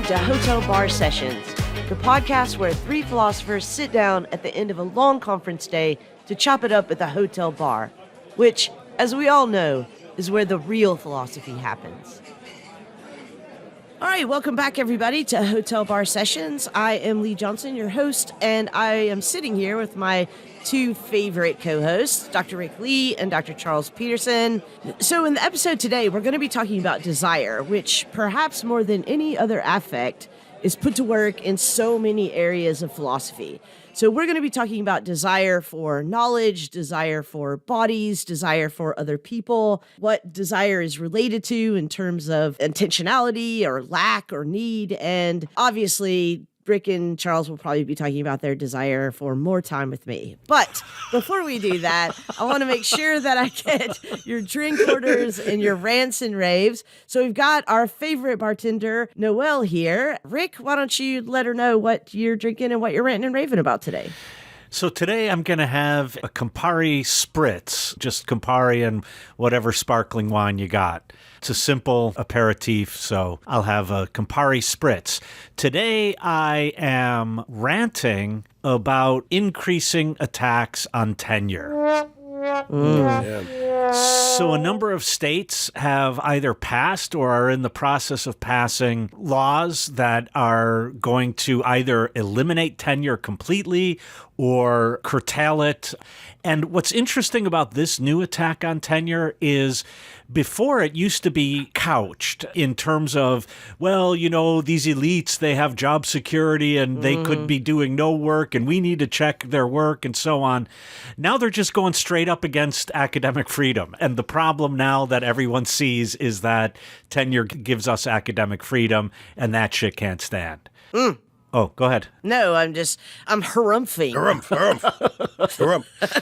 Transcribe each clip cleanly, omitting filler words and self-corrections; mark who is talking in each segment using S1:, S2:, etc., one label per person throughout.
S1: to Hotel Bar Sessions, the podcast where three philosophers sit down at the end of a long conference day to chop it up at the hotel bar, which, as we all know, is where the real philosophy happens. All right, welcome back, everybody, to Hotel Bar Sessions. I am Lee Johnson, your host, and I am sitting here with my two favorite co-hosts, Dr. Rick Lee and Dr. Charles Peterson. So in the episode today, we're going to be talking about desire, which perhaps more than any other affect is put to work in so many areas of philosophy. So we're going to be talking about desire for knowledge, desire for bodies, desire for other people, what desire is related to in terms of intentionality or lack or need. And obviously, Rick and Charles will probably be talking about their desire for more time with me. But before we do that, I want to make sure that I get your drink orders and your rants and raves. So we've got our favorite bartender, Noelle, here. Rick, why don't you let her know what you're drinking and what you're ranting and raving about today?
S2: So today I'm going to have a Campari Spritz, just Campari and whatever sparkling wine you got. It's a simple aperitif, so I'll have a Campari Spritz. Today I am ranting about increasing attacks on tenure. So a number of states have either passed or are in the process of passing laws that are going to either eliminate tenure completely or curtail it. And what's interesting about this new attack on tenure is before it used to be couched in terms of, well, you know, these elites, they have job security and they could be doing no work and we need to check their work and so on. Now they're just going straight up against academic freedom. And the problem now that everyone sees is that tenure gives us academic freedom and that shit can't stand. Oh, go ahead.
S1: No, I'm harumphing.
S3: Harumph.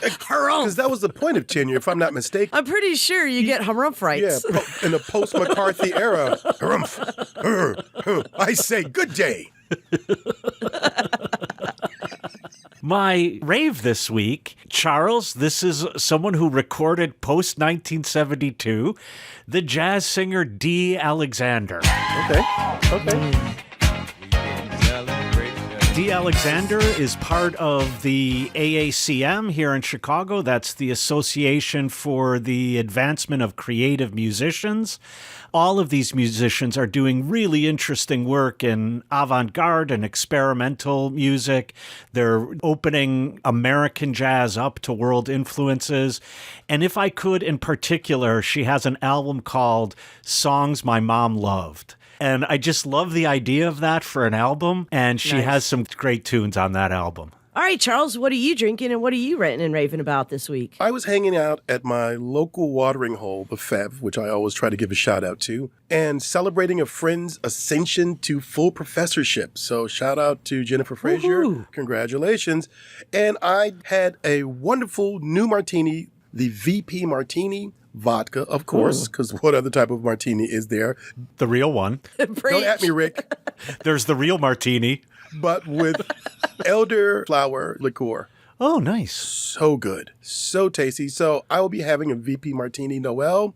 S3: Because that was the point of tenure, if I'm not mistaken.
S1: I'm pretty sure you get harumph rights.
S3: Yeah, in the post-McCarthy era. Harumph. I say good day.
S2: My rave this week, Charles, this is someone who recorded post-1972, the jazz singer Dee Alexander.
S3: Okay.
S2: Dee Alexander is part of the AACM here in Chicago. That's the Association for the Advancement of Creative Musicians. All of these musicians are doing really interesting work in avant-garde and experimental music. They're opening American jazz up to world influences. And if I could, in particular, she has an album called Songs My Mom Loved. And I just love the idea of that for an album. And she has some great tunes on that album.
S1: All right, Charles, what are you drinking and what are you ranting and raving about this week?
S3: I was hanging out at my local watering hole, the FEV, which I always try to give a shout out to, and celebrating a friend's ascension to full professorship. So shout out to Jennifer Frazier.
S1: Woohoo.
S3: Congratulations. And I had a wonderful new martini, the VP Martini. Vodka, of course, because what other type of martini is there?
S2: The real one.
S3: Don't at me, Rick.
S2: There's the real martini.
S3: But with elderflower liqueur.
S2: Oh, nice.
S3: So good. So tasty. So I will be having a VP Martini. Noelle,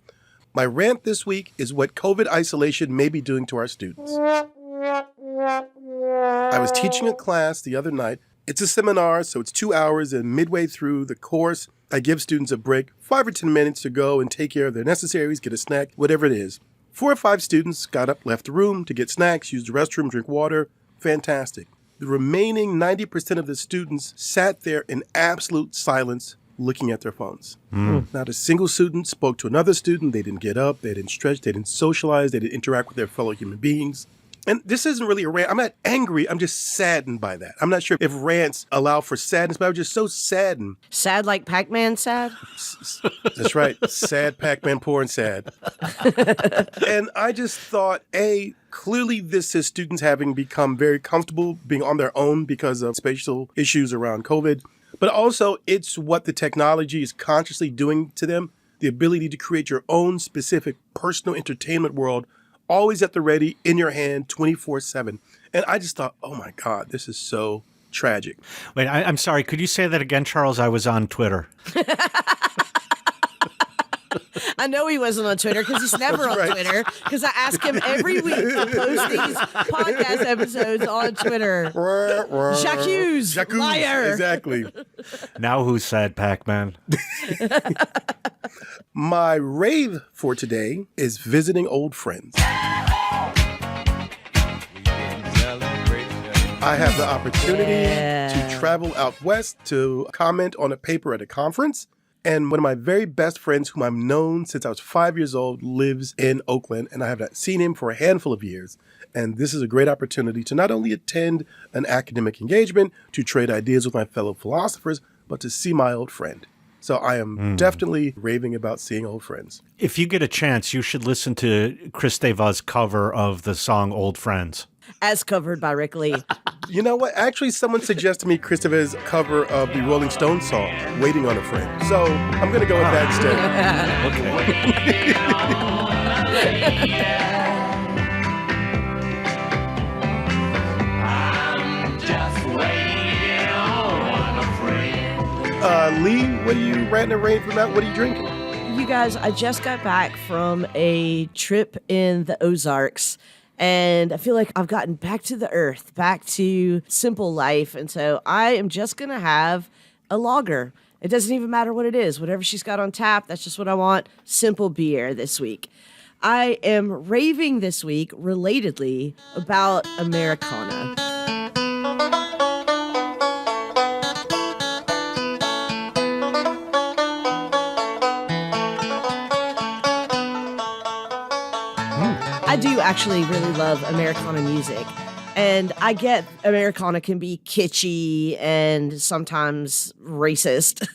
S3: my rant this week is what COVID isolation may be doing to our students. I was teaching a class the other night. It's a seminar, so it's 2 hours, and midway through the course, I give students a break, 5 or 10 minutes to go and take care of their necessaries, get a snack, whatever it is. 4 or 5 students got up, left the room to get snacks, use the restroom, drink water. Fantastic. The remaining 90% of the students sat there in absolute silence looking at their phones. Not a single student spoke to another student. They didn't get up. They didn't stretch. They didn't socialize. They didn't interact with their fellow human beings. And this isn't really a rant. I'm not angry. I'm just saddened by that. I'm not sure if rants allow for sadness, but I was just so saddened.
S1: Sad like Pac-Man sad?
S3: That's right. Sad Pac-Man, poor and sad. And I just thought, clearly this is students having become very comfortable being on their own because of spatial issues around COVID. But also, it's what the technology is consciously doing to them, the ability to create your own specific personal entertainment world, always at the ready, in your hand, 24/7. And I just thought, oh my God, this is so tragic.
S2: Wait, I'm sorry. Could you say that again, Charles? I was on Twitter.
S1: I know he wasn't on Twitter because he's never on
S3: right.
S1: Twitter because I ask him every week to post these podcast episodes on Twitter. Jacques, liar.
S3: Exactly.
S2: Now who's sad, Pac-Man?
S3: My rave for today is visiting old friends. I have the opportunity to travel out west to comment on a paper at a conference. And one of my very best friends, whom I've known since I was 5 years old, lives in Oakland. And I have not seen him for a handful of years. And this is a great opportunity to not only attend an academic engagement, to trade ideas with my fellow philosophers, but to see my old friend. So I am definitely raving about seeing old friends.
S2: If you get a chance, you should listen to Chris Deva's cover of the song Old Friends.
S1: As covered by Rick Lee.
S3: You know what? Actually, someone suggested me Christopher's cover of the Rolling Stones song, Waiting on a Friend. So I'm going to go with that instead. Lee, what are you ranting and raving about? What are you drinking?
S1: You guys, I just got back from a trip in the Ozarks. And I feel like I've gotten back to the earth, back to simple life. And so I am just going to have a lager. It doesn't even matter what it is. Whatever she's got on tap, that's just what I want. Simple beer this week. I am raving this week, relatedly, about Americana. I do actually really love Americana music. And I get Americana can be kitschy and sometimes racist,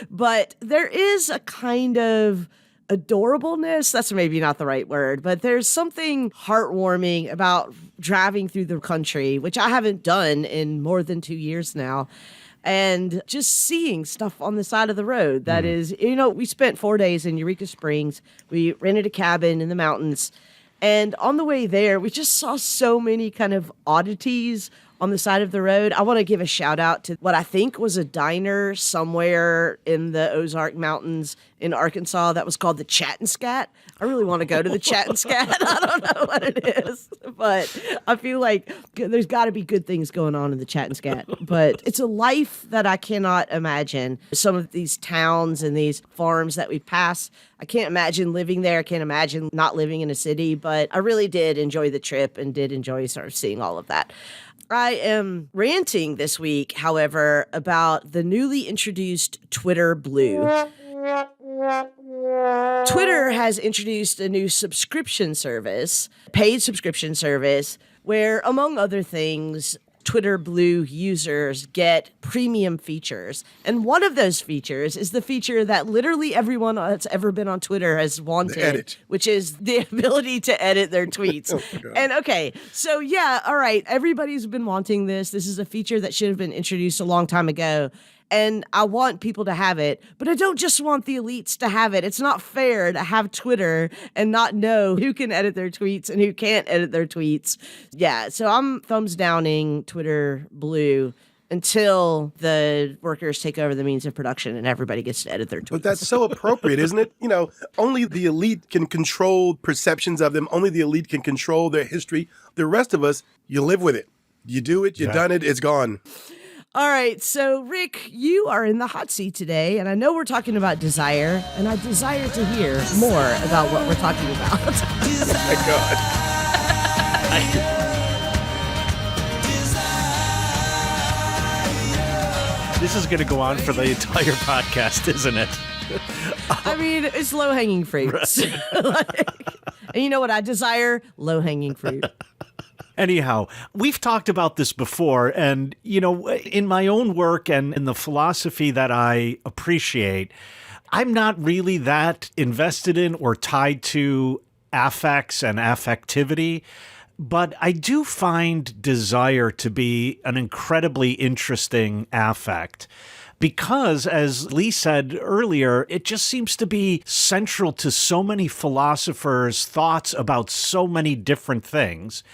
S1: but there is a kind of adorableness. That's maybe not the right word, but there's something heartwarming about driving through the country, which I haven't done in more than 2 years now. And just seeing stuff on the side of the road that is, we spent 4 days in Eureka Springs. We rented a cabin in the mountains. And on the way there, we just saw so many kind of oddities on the side of the road. I want to give a shout out to what I think was a diner somewhere in the Ozark Mountains in Arkansas that was called the Chat and Scat. I really want to go to the Chat and Scat. I don't know what it is, but I feel like there's got to be good things going on in the Chat and Scat. But it's a life that I cannot imagine. Some of these towns and these farms that we pass, I can't imagine living there. I can't imagine not living in a city, but I really did enjoy the trip and did enjoy sort of seeing all of that. I am ranting this week, however, about the newly introduced Twitter Blue. Twitter has introduced a new subscription service, paid subscription service, where, among other things, Twitter Blue users get premium features. And one of those features is the feature that literally everyone that's ever been on Twitter has wanted, which is the ability to edit their tweets. And okay, so yeah, all right, everybody's been wanting this. This is a feature that should have been introduced a long time ago. And I want people to have it, but I don't just want the elites to have it. It's not fair to have Twitter and not know who can edit their tweets and who can't edit their tweets. Yeah, so I'm thumbs downing Twitter Blue until the workers take over the means of production and everybody gets to edit their tweets.
S3: But that's so appropriate, isn't it? Only the elite can control perceptions of them. Only the elite can control their history. The rest of us, you live with it. You do it, you've done it, it's gone.
S1: All right, so Rick, you are in the hot seat today, and I know we're talking about desire, and I desire to hear more about what we're talking about.
S3: Oh my God.
S2: This is going to go on for the entire podcast, isn't it?
S1: I mean, it's low-hanging fruit. And you know what I desire? Low-hanging fruit.
S2: Anyhow, we've talked about this before, and, in my own work and in the philosophy that I appreciate, I'm not really that invested in or tied to affects and affectivity, but I do find desire to be an incredibly interesting affect. Because, as Lee said earlier, it just seems to be central to so many philosophers' thoughts about so many different things.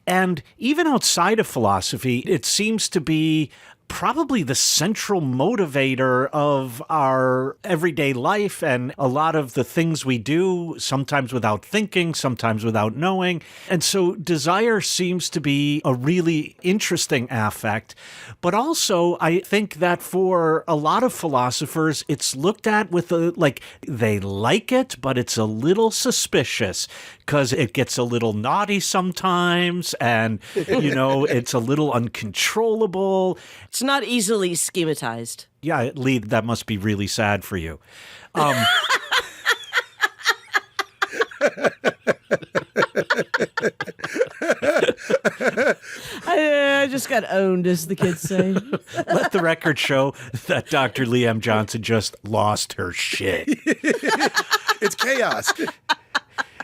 S2: And even outside of philosophy, it seems to be probably the central motivator of our everyday life and a lot of the things we do, sometimes without thinking, sometimes without knowing. And so desire seems to be a really interesting affect. But also, I think that for a lot of philosophers, it's looked at with they like it, but it's a little suspicious because it gets a little naughty sometimes and, it's a little uncontrollable.
S1: It's not easily schematized.
S2: Yeah, Lee, that must be really sad for you.
S1: I just got owned, as the kids say.
S2: Let the record show that Dr. Lee M. Johnson just lost her shit.
S3: It's chaos.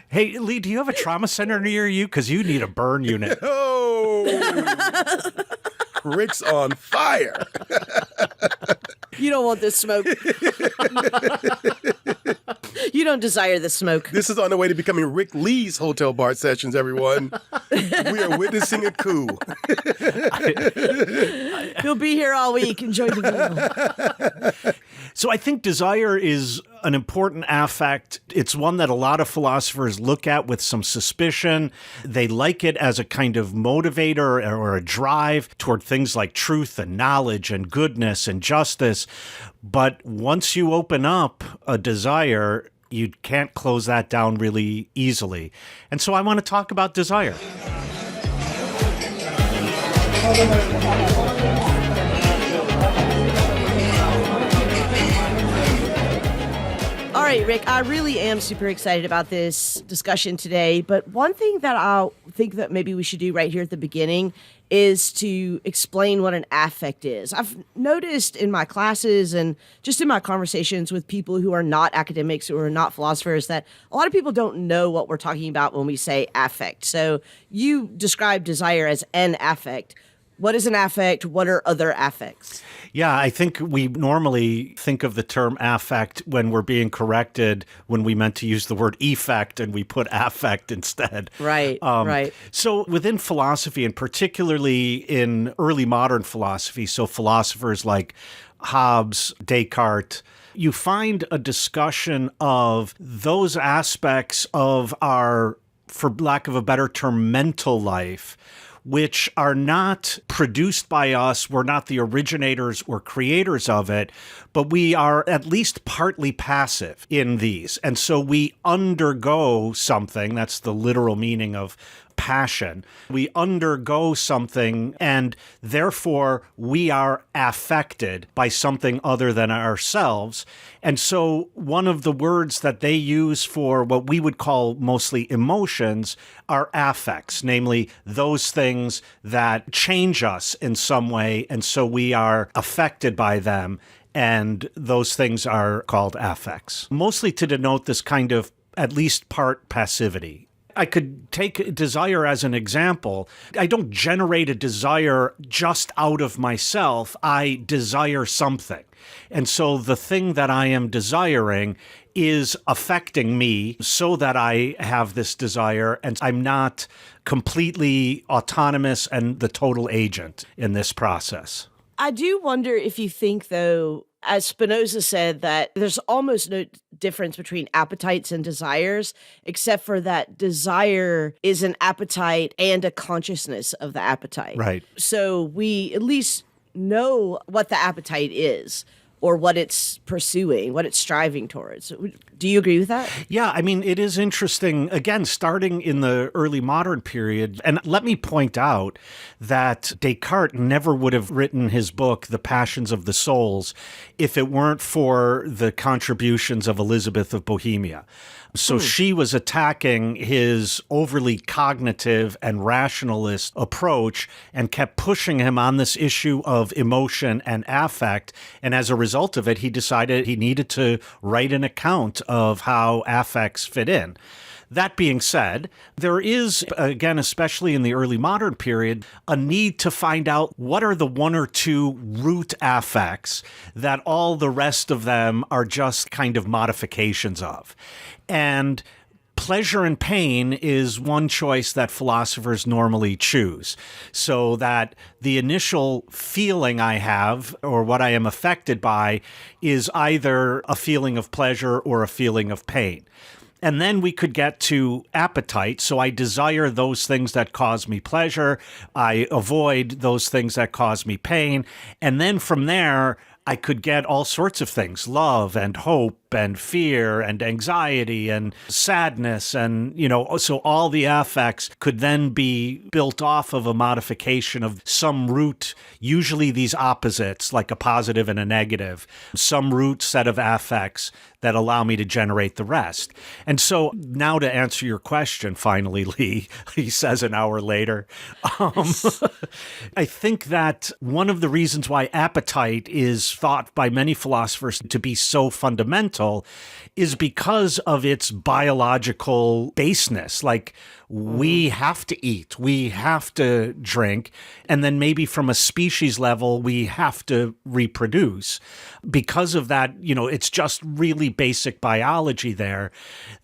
S2: Hey, Lee, do you have a trauma center near you? Because you need a burn unit.
S3: Oh, Rick's on fire.
S1: You don't want this smoke. You don't desire this smoke.
S3: This is on the way to becoming Rick Lee's hotel bar sessions, everyone. We are witnessing a coup.
S1: He'll be here all week. Enjoy the meal.
S2: So I think desire is an important affect. It's one that a lot of philosophers look at with some suspicion. They like it as a kind of motivator or a drive toward things like truth and knowledge and goodness and justice. But once you open up a desire, you can't close that down really easily. And so I want to talk about desire.
S1: All right, Rick, I really am super excited about this discussion today. But one thing that I think that maybe we should do right here at the beginning is to explain what an affect is. I've noticed in my classes and just in my conversations with people who are not academics or not philosophers that a lot of people don't know what we're talking about when we say affect. So you describe desire as an affect. What is an affect? What are other affects?
S2: Yeah, I think we normally think of the term affect when we're being corrected when we meant to use the word effect and we put affect instead.
S1: Right, right.
S2: So within philosophy, and particularly in early modern philosophy, so philosophers like Hobbes, Descartes, you find a discussion of those aspects of our, for lack of a better term, mental life, which are not produced by us. We're not the originators or creators of it, but we are at least partly passive in these. And so we undergo something. That's the literal meaning of passion. We undergo something, and therefore we are affected by something other than ourselves. And so one of the words that they use for what we would call mostly emotions are affects, namely those things that change us in some way, and so we are affected by them, and those things are called affects, mostly to denote this kind of at least part passivity. I could take desire as an example. I don't generate a desire just out of myself. I desire something. And so the thing that I am desiring is affecting me so that I have this desire, and I'm not completely autonomous and the total agent in this process.
S1: I do wonder if you think, though, as Spinoza said, that there's almost no difference between appetites and desires, except for that desire is an appetite and a consciousness of the appetite.
S2: Right.
S1: So we at least know what the appetite is, or what it's pursuing, what it's striving towards. Do you agree with that?
S2: Yeah, I mean, it is interesting, again, starting in the early modern period. And let me point out that Descartes never would have written his book, The Passions of the Souls, if it weren't for the contributions of Elizabeth of Bohemia. So she was attacking his overly cognitive and rationalist approach and kept pushing him on this issue of emotion and affect. And as a result of it, he decided he needed to write an account of how affects fit in. That being said, there is, again, especially in the early modern period, a need to find out what are the one or two root affects that all the rest of them are just kind of modifications of. And pleasure and pain is one choice that philosophers normally choose, so that the initial feeling I have or what I am affected by is either a feeling of pleasure or a feeling of pain. And then we could get to appetite. So I desire those things that cause me pleasure. I avoid those things that cause me pain. And then from there, I could get all sorts of things, love and hope and fear and anxiety and sadness. And, so all the affects could then be built off of a modification of some root, usually these opposites, like a positive and a negative, some root set of affects that allow me to generate the rest. And so now to answer your question, finally, Lee, he says an hour later, I think that one of the reasons why appetite is thought by many philosophers to be so fundamental is because of its biological baseness. Like, we have to eat, we have to drink, and then maybe from a species level, we have to reproduce. Because of that, it's just really basic biology there,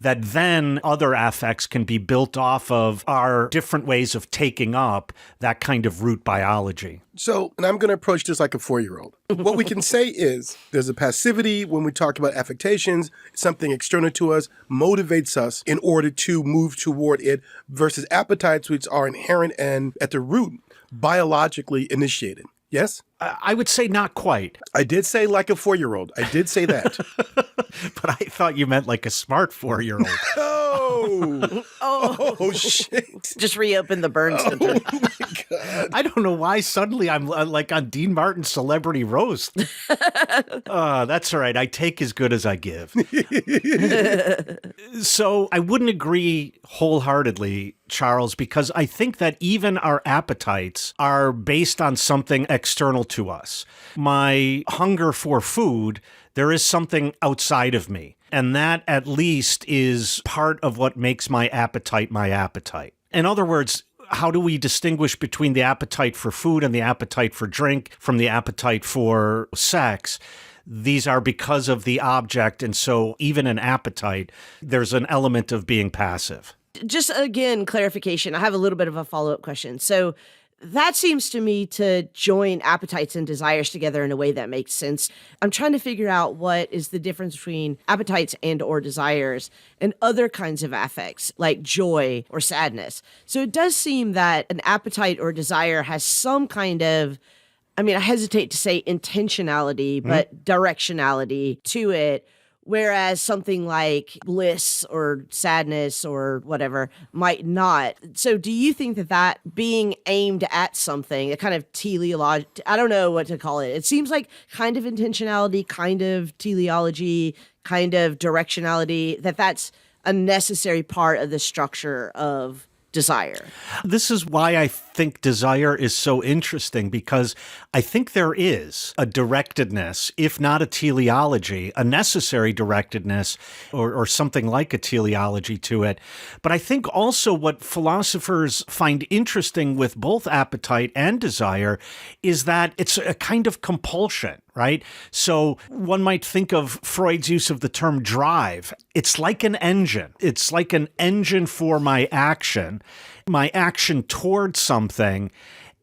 S2: that then other affects can be built off of our different ways of taking up that kind of root biology.
S3: So, and I'm going to approach this like a 4-year-old. What we can say is there's a passivity when we talk about affectations, something external to us motivates us in order to move toward it, versus appetites, which are inherent and at the root biologically initiated. Yes?
S2: I would say not quite.
S3: I did say like a 4-year-old. I did say that.
S2: But I thought you meant like a smart 4-year-old.
S3: Oh, shit.
S1: Just reopen the burn center.
S3: Oh, my God.
S2: I don't know why suddenly I'm like on Dean Martin's Celebrity Roast. That's all right. I take as good as I give. So I wouldn't agree wholeheartedly, Charles, because I think that even our appetites are based on something external to us. My hunger for food, there is something outside of me. And that at least is part of what makes my appetite my appetite. In other words, how do we distinguish between the appetite for food and the appetite for drink from the appetite for sex? These are because of the object. And so even in appetite, there's an element of being passive.
S1: Just again, clarification. I have a little bit of a follow-up question. So that seems to me to join appetites and desires together in a way that makes sense. I'm trying to figure out what is the difference between appetites and or desires and other kinds of affects like joy or sadness. So it does seem that an appetite or desire has some kind of, I hesitate to say intentionality, but directionality to it. Whereas something like bliss or sadness or whatever might not. So do you think that being aimed at something, a kind of teleology, I don't know what to call it. It seems like kind of intentionality, kind of teleology, kind of directionality, that's a necessary part of the structure of desire.
S2: This is why I think desire is so interesting, because I think there is a directedness, if not a teleology, a necessary directedness or something like a teleology to it. But I think also what philosophers find interesting with both appetite and desire is that it's a kind of compulsion, right? So one might think of Freud's use of the term drive. It's like an engine. It's like an engine for my action towards something.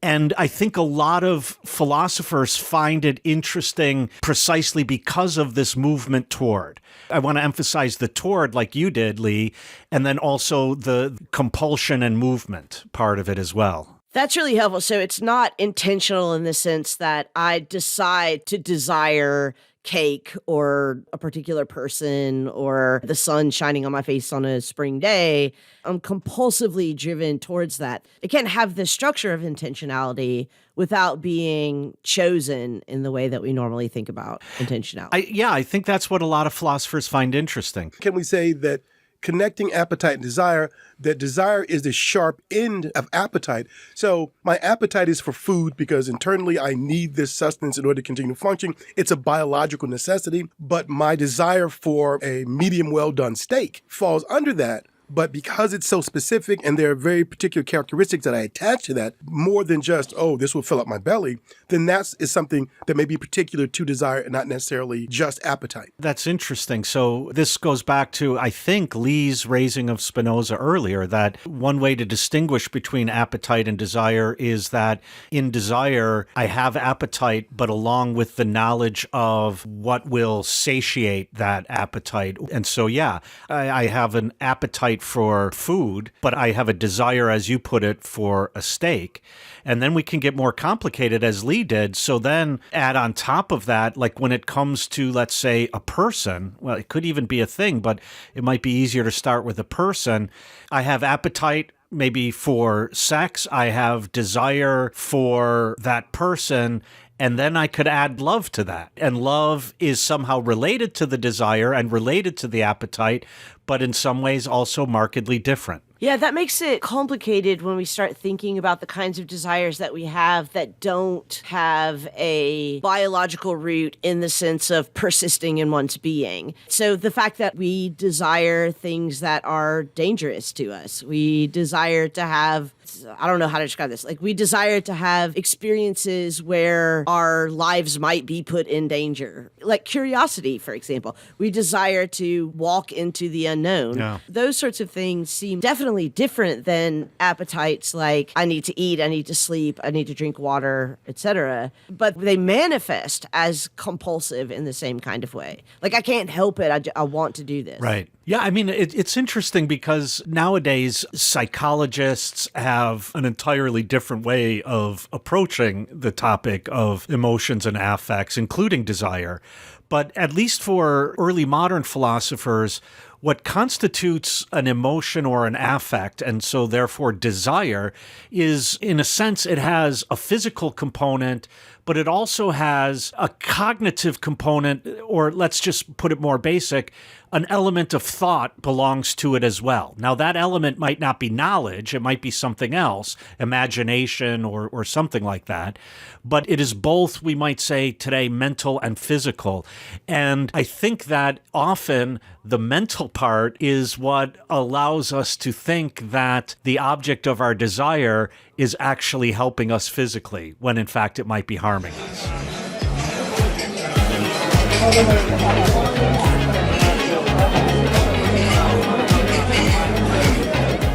S2: And I think a lot of philosophers find it interesting precisely because of this movement toward. I want to emphasize the toward like you did, Lee, and then also the compulsion and movement part of it as well.
S1: That's really helpful. So it's not intentional in the sense that I decide to desire cake or a particular person or the sun shining on my face on a spring day. I'm compulsively driven towards that. It can't have the structure of intentionality without being chosen in the way that we normally think about intentionality.
S2: I think that's what a lot of philosophers find interesting.
S3: Can we say that connecting appetite and desire, that desire is the sharp end of appetite? So my appetite is for food because internally I need this sustenance in order to continue to function. It's a biological necessity, but my desire for a medium well-done steak falls under that But because it's so specific and there are very particular characteristics that I attach to that, more than just, oh, this will fill up my belly, then that is something that may be particular to desire and not necessarily just appetite.
S2: That's interesting. So this goes back to, I think, Lee's raising of Spinoza earlier, that one way to distinguish between appetite and desire is that in desire, I have appetite, but along with the knowledge of what will satiate that appetite. And so, yeah, I have an appetite for food, but I have a desire, as you put it, for a steak. And then we can get more complicated, as Lee did. So then add on top of that, like when it comes to, let's say, a person, well, it could even be a thing, but it might be easier to start with a person. I have appetite maybe for sex. I have desire for that person. And then I could add love to that. And love is somehow related to the desire and related to the appetite, but in some ways also markedly different.
S1: Yeah, that makes it complicated when we start thinking about the kinds of desires that we have that don't have a biological root in the sense of persisting in one's being. So the fact that we desire things that are dangerous to us, we desire to have, I don't know how to describe this, like we desire to have experiences where our lives might be put in danger. Like curiosity, for example. We desire to walk into the unknown.
S2: Yeah.
S1: Those sorts of things seem definitely different than appetites like I need to eat, I need to sleep, I need to drink water, etc. But they manifest as compulsive in the same kind of way. Like I can't help it, I want to do this.
S2: Right. Yeah, I mean, it's interesting because nowadays psychologists have an entirely different way of approaching the topic of emotions and affects, including desire. But at least for early modern philosophers, what constitutes an emotion or an affect, and so therefore desire, is, in a sense, it has a physical component, but it also has a cognitive component, or let's just put it more basic, an element of thought belongs to it as well. Now, that element might not be knowledge, it might be something else, imagination or something like that, but it is both, we might say today, mental and physical. And I think that often the mental part is what allows us to think that the object of our desire is actually helping us physically, when in fact it might be harming us.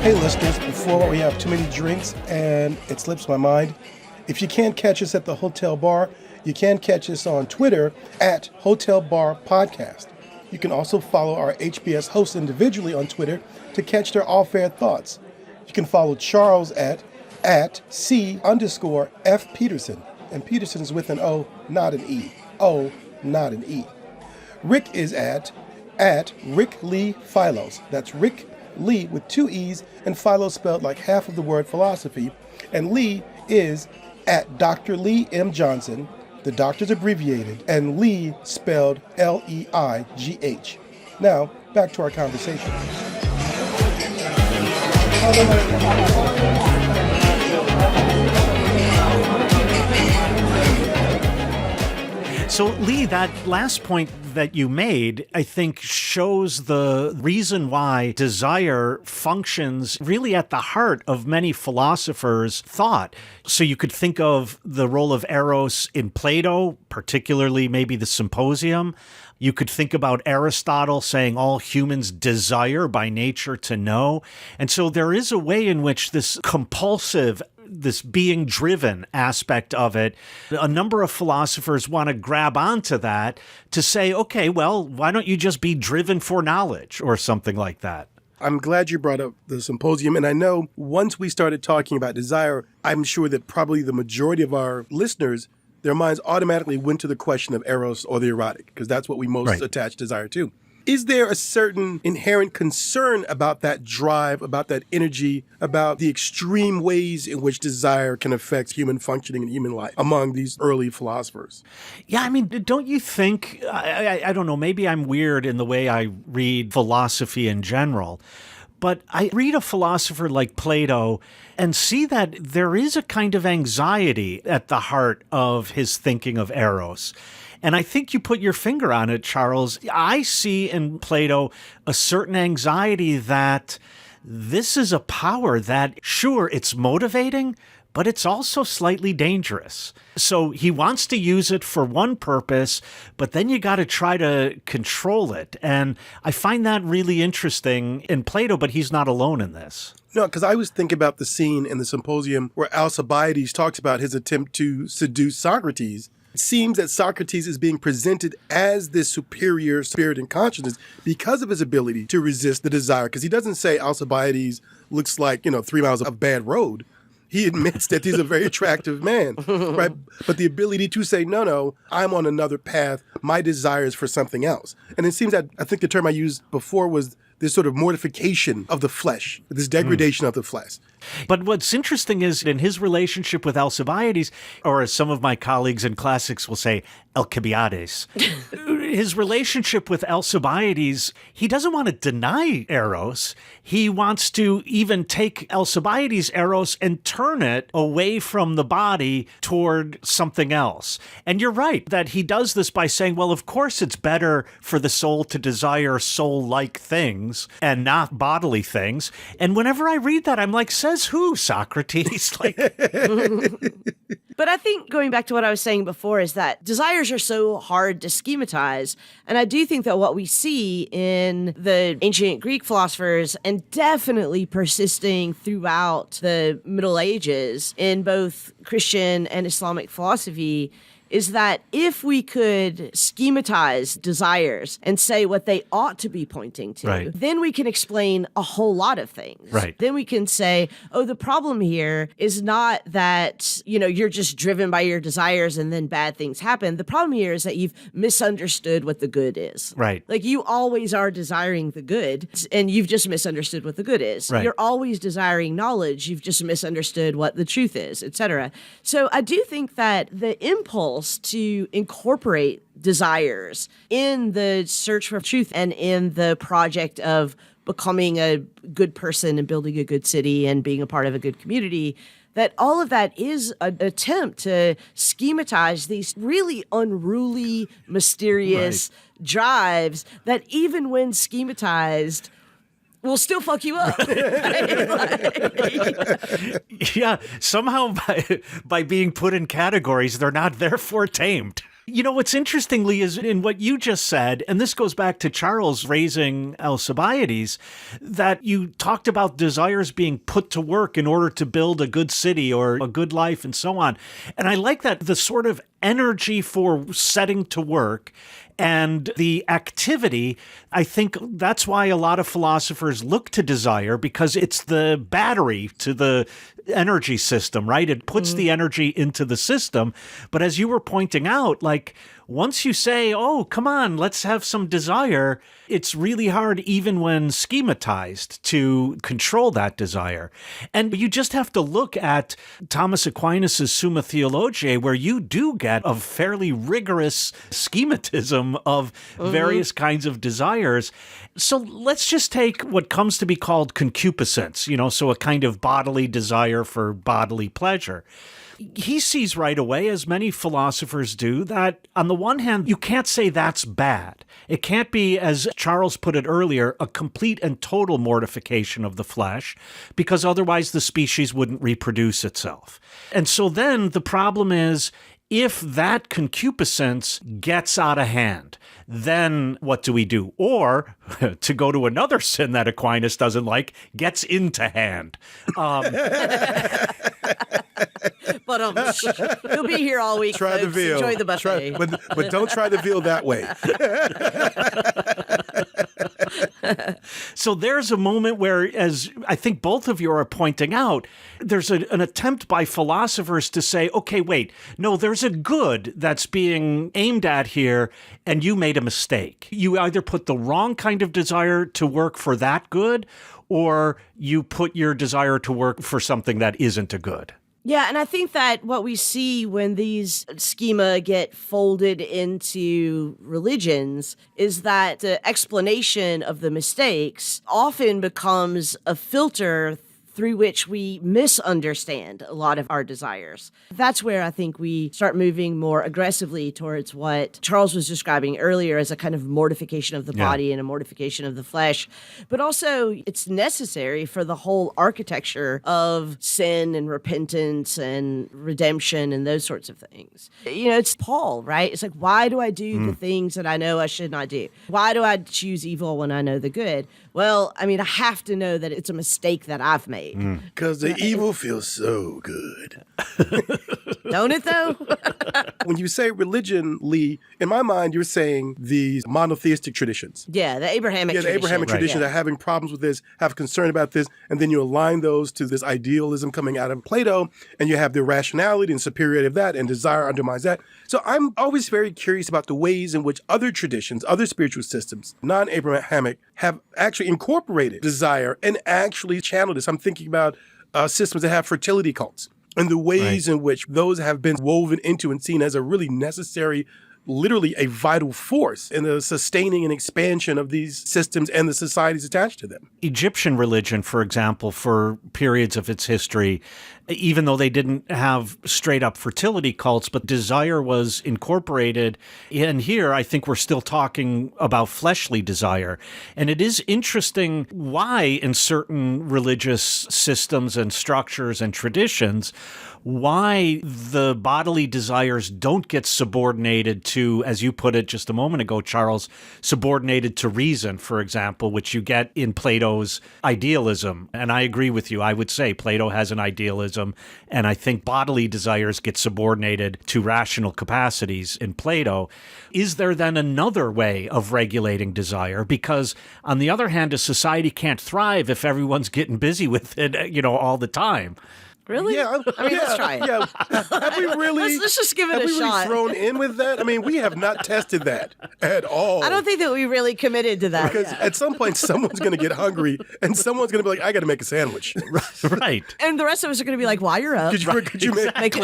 S3: Hey listeners, before we have too many drinks and it slips my mind, if you can't catch us at the Hotel Bar, you can catch us on Twitter at Hotel Bar Podcast. You can also follow our HBS hosts individually on Twitter to catch their off-air thoughts. You can follow Charles at C_F Peterson. And Peterson is with an O, not an E. O, not an E. Rick is at Rick Lee Philos. That's Rick Lee with two E's and Philo spelled like half of the word philosophy. And Lee is at Dr. Lee M. Johnson. The doctor's abbreviated, and Lee spelled Leigh. Now, back to our conversation.
S2: So, Lee, that last point that you made, I think, shows the reason why desire functions really at the heart of many philosophers' thought. So you could think of the role of Eros in Plato, particularly maybe the Symposium. You could think about Aristotle saying all humans desire by nature to know. And so there is a way in which this compulsive, this being driven aspect of it, a number of philosophers want to grab onto that to say, okay, well, why don't you just be driven for knowledge or something like that?
S3: I'm glad you brought up the Symposium. And I know once we started talking about desire, I'm sure that probably the majority of our listeners, their minds automatically went to the question of Eros or the erotic, because that's what we most attach desire to. Is there a certain inherent concern about that drive, about that energy, about the extreme ways in which desire can affect human functioning and human life among these early philosophers?
S2: Yeah, I mean, don't you think, I don't know, maybe I'm weird in the way I read philosophy in general, but I read a philosopher like Plato and see that there is a kind of anxiety at the heart of his thinking of Eros. And I think you put your finger on it, Charles. I see in Plato a certain anxiety that this is a power that, sure, it's motivating, but it's also slightly dangerous. So he wants to use it for one purpose, but then you got to try to control it. And I find that really interesting in Plato, but he's not alone in this.
S3: No, because I was thinking about the scene in the Symposium where Alcibiades talks about his attempt to seduce Socrates. It seems that Socrates is being presented as this superior spirit and consciousness because of his ability to resist the desire. Because he doesn't say Alcibiades looks like, 3 miles of bad road. He admits that he's a very attractive man, right? But the ability to say, no, I'm on another path. My desire is for something else. And it seems that, I think the term I used before was this sort of mortification of the flesh, this degradation of the flesh.
S2: But what's interesting is in his relationship with Alcibiades, or as some of my colleagues in classics will say, Alcibiades, his relationship with Alcibiades, he doesn't want to deny Eros. He wants to even take Alcibiades' Eros and turn it away from the body toward something else. And you're right that he does this by saying, well, of course it's better for the soul to desire soul-like things and not bodily things. And whenever I read that, I'm like, says who, Socrates?
S1: But I think going back to what I was saying before is that desires are so hard to schematize. And I do think that what we see in the ancient Greek philosophers and definitely persisting throughout the Middle Ages in both Christian and Islamic philosophy is that if we could schematize desires and say what they ought to be pointing to,
S2: right,
S1: then we can explain a whole lot of things.
S2: Right.
S1: Then we can say, oh, the problem here is not that, you're just driven by your desires and then bad things happen. The problem here is that you've misunderstood what the good is.
S2: Right.
S1: Like you always are desiring the good and you've just misunderstood what the good is.
S2: Right.
S1: You're always desiring knowledge. You've just misunderstood what the truth is, etc. So I do think that the impulse to incorporate desires in the search for truth and in the project of becoming a good person and building a good city and being a part of a good community, that all of that is an attempt to schematize these really unruly, mysterious drives that even when schematized will still fuck you up.
S2: Yeah, somehow by being put in categories, they're not therefore tamed. What's interestingly is in what you just said, and this goes back to Charles raising Alcibiades, that you talked about desires being put to work in order to build a good city or a good life and so on. And I like that, the sort of energy for setting to work and the activity. I think that's why a lot of philosophers look to desire, because it's the battery to the energy system, right? It puts the energy into the system. But as you were pointing out, once you say, oh, come on, let's have some desire, it's really hard, even when schematized, to control that desire. And you just have to look at Thomas Aquinas' Summa Theologiae, where you do get a fairly rigorous schematism of various kinds of desires. So let's just take what comes to be called concupiscence, so a kind of bodily desire for bodily pleasure. He sees right away, as many philosophers do, that on the one hand, you can't say that's bad. It can't be, as Charles put it earlier, a complete and total mortification of the flesh, because otherwise the species wouldn't reproduce itself. And so then the problem is, if that concupiscence gets out of hand, then what do we do? Or, to go to another sin that Aquinas doesn't like, gets into hand.
S1: But you'll be here all week.
S3: Try the
S1: folks.
S3: veal.
S1: Enjoy the buffet.
S3: But don't try the veal that way.
S2: So there's a moment where, as I think both of you are pointing out, there's an attempt by philosophers to say, okay, wait, no, there's a good that's being aimed at here, and you made a mistake. You either put the wrong kind of desire to work for that good, or you put your desire to work for something that isn't a good.
S1: Yeah, and I think that what we see when these schema get folded into religions is that the explanation of the mistakes often becomes a filter through which we misunderstand a lot of our desires. That's where I think we start moving more aggressively towards what Charles was describing earlier as a kind of mortification of the body and a mortification of the flesh. But also, it's necessary for the whole architecture of sin and repentance and redemption and those sorts of things. You know, it's Paul, right? It's like, why do I do the things that I know I should not do? Why do I choose evil when I know the good? Well, I mean, I have to know that it's a mistake that I've made.
S3: Because the evil feels so good.
S1: Don't it, though?
S3: When you say religion, Lee, in my mind, you're saying these monotheistic traditions.
S1: Yeah, the Abrahamic tradition.
S3: The Abrahamic tradition are having problems with this, have concern about this, and then you align those to this idealism coming out of Plato, and you have the rationality and superiority of that, and desire undermines that. So I'm always very curious about the ways in which other traditions, other spiritual systems, non-Abrahamic, have actually incorporated desire and actually channeled this. I'm thinking about systems that have fertility cults and the ways in which those have been woven into and seen as a really necessary, literally a vital force in the sustaining and expansion of these systems and the societies attached to them.
S2: Egyptian religion, for example, for periods of its history, even though they didn't have straight up fertility cults, but desire was incorporated. And here, I think we're still talking about fleshly desire. And it is interesting why in certain religious systems and structures and traditions, why the bodily desires don't get subordinated to, as you put it just a moment ago, Charles, subordinated to reason, for example, which you get in Plato's idealism. And I agree with you. I would say Plato has an idealism, and I think bodily desires get subordinated to rational capacities in Plato. Is there then another way of regulating desire? Because on the other hand, a society can't thrive if everyone's getting busy with it, all the time.
S1: Really?
S3: Yeah,
S1: I mean, let's try it.
S3: Yeah. Have we really?
S1: Let's just give it
S3: have
S1: a
S3: we
S1: shot.
S3: Really thrown in with that? I mean, we have not tested that at all.
S1: I don't think that we really committed to that.
S3: Because at some point, someone's going to get hungry, and someone's going to be like, "I got to make a sandwich."
S2: Right.
S1: And the rest of us are going to be like, "While you're up,
S3: Could you make?
S1: make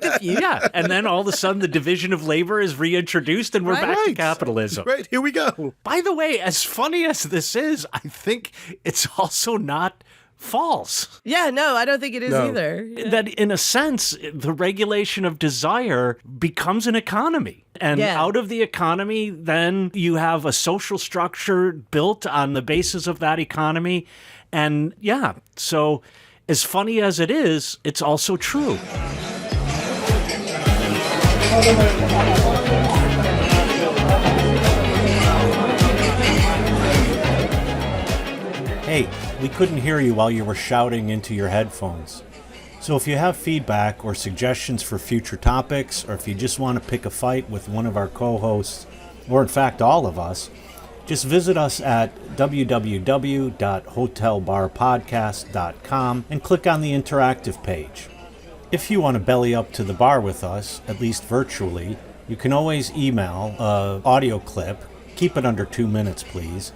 S1: a few."
S2: Yeah, and then all of a sudden the division of labor is reintroduced and we're back to capitalism.
S3: Right, here we go.
S2: By the way, as funny as this is, I think it's also not false.
S1: Yeah, no, I don't think it is either. Yeah.
S2: That in a sense, the regulation of desire becomes an economy. And out of the economy, then you have a social structure built on the basis of that economy. And so as funny as it is, it's also true. Hey, we couldn't hear you while you were shouting into your headphones. So if you have feedback or suggestions for future topics, or if you just want to pick a fight with one of our co-hosts, or in fact all of us, just visit us at www.hotelbarpodcast.com and click on the interactive page. If you want to belly up to the bar with us, at least virtually, you can always email an audio clip, keep it under 2 minutes please,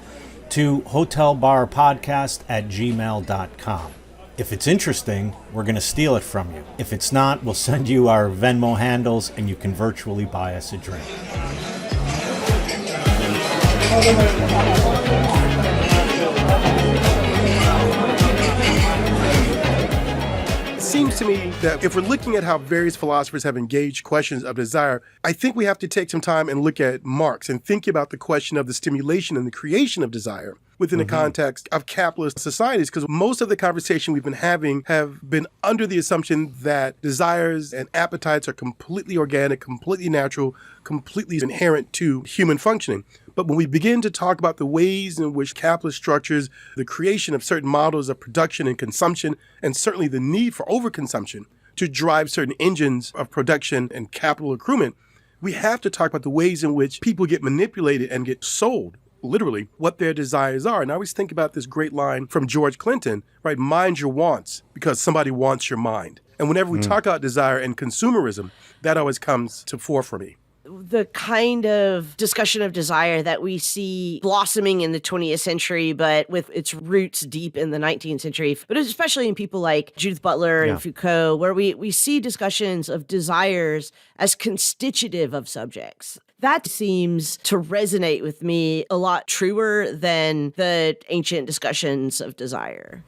S2: to hotelbarpodcast@gmail.com. If it's interesting, we're going to steal it from you. If it's not, we'll send you our Venmo handles and you can virtually buy us a drink.
S3: It seems to me that if we're looking at how various philosophers have engaged questions of desire, I think we have to take some time and look at Marx and think about the question of the stimulation and the creation of desire within the context of capitalist societies, because most of the conversation we've been having have been under the assumption that desires and appetites are completely organic, completely natural, completely inherent to human functioning. But when we begin to talk about the ways in which capitalist structures, the creation of certain models of production and consumption, and certainly the need for overconsumption to drive certain engines of production and capital accruement, we have to talk about the ways in which people get manipulated and get sold, literally, what their desires are. And I always think about this great line from George Clinton, right? Mind your wants, because somebody wants your mind. And whenever we talk about desire and consumerism, that always comes to fore for me.
S1: The kind of discussion of desire that we see blossoming in the 20th century, but with its roots deep in the 19th century, but especially in people like Judith Butler and Foucault, where we see discussions of desires as constitutive of subjects. That seems to resonate with me a lot truer than the ancient discussions of desire.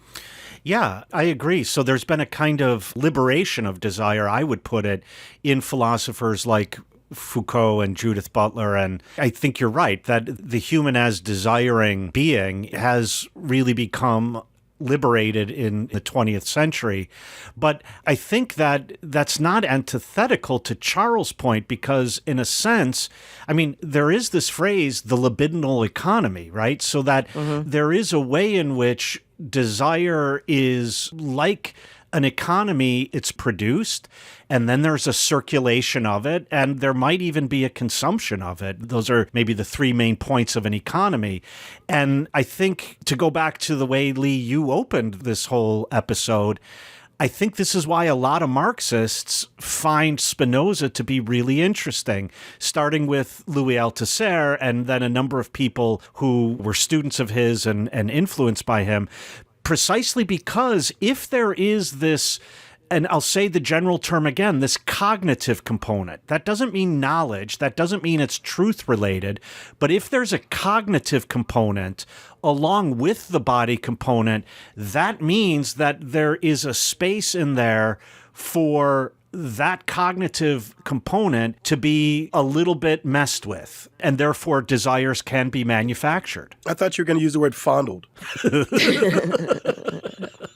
S2: Yeah, I agree. So there's been a kind of liberation of desire, I would put it, in philosophers like Foucault and Judith Butler. And I think you're right that the human as desiring being has really become liberated in the 20th century. But I think that that's not antithetical to Charles' point because, in a sense, I mean, there is this phrase, the libidinal economy, right? So that there is a way in which desire is like an economy, it's produced, and then there's a circulation of it, and there might even be a consumption of it. Those are maybe the three main points of an economy. And I think, to go back to the way, Lee, you opened this whole episode, I think this is why a lot of Marxists find Spinoza to be really interesting, starting with Louis Althusser and then a number of people who were students of his and influenced by him, precisely because if there is this, and I'll say the general term again, this cognitive component. That doesn't mean knowledge. That doesn't mean it's truth related. But if there's a cognitive component along with the body component, that means that there is a space in there for that cognitive component to be a little bit messed with, and therefore desires can be manufactured.
S3: I thought you were going to use the word fondled.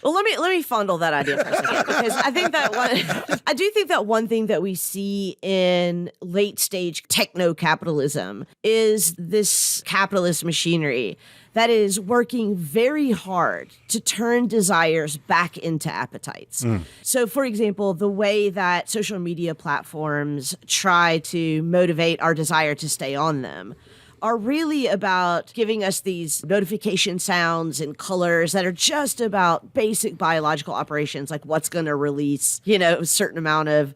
S1: Well, let me fondle that idea for a second, because I do think that one thing that we see in late stage techno capitalism is this capitalist machinery that is working very hard to turn desires back into appetites. So, for example, the way that social media platforms try to motivate our desire to stay on them are really about giving us these notification sounds and colors that are just about basic biological operations, like what's going to release, a certain amount of,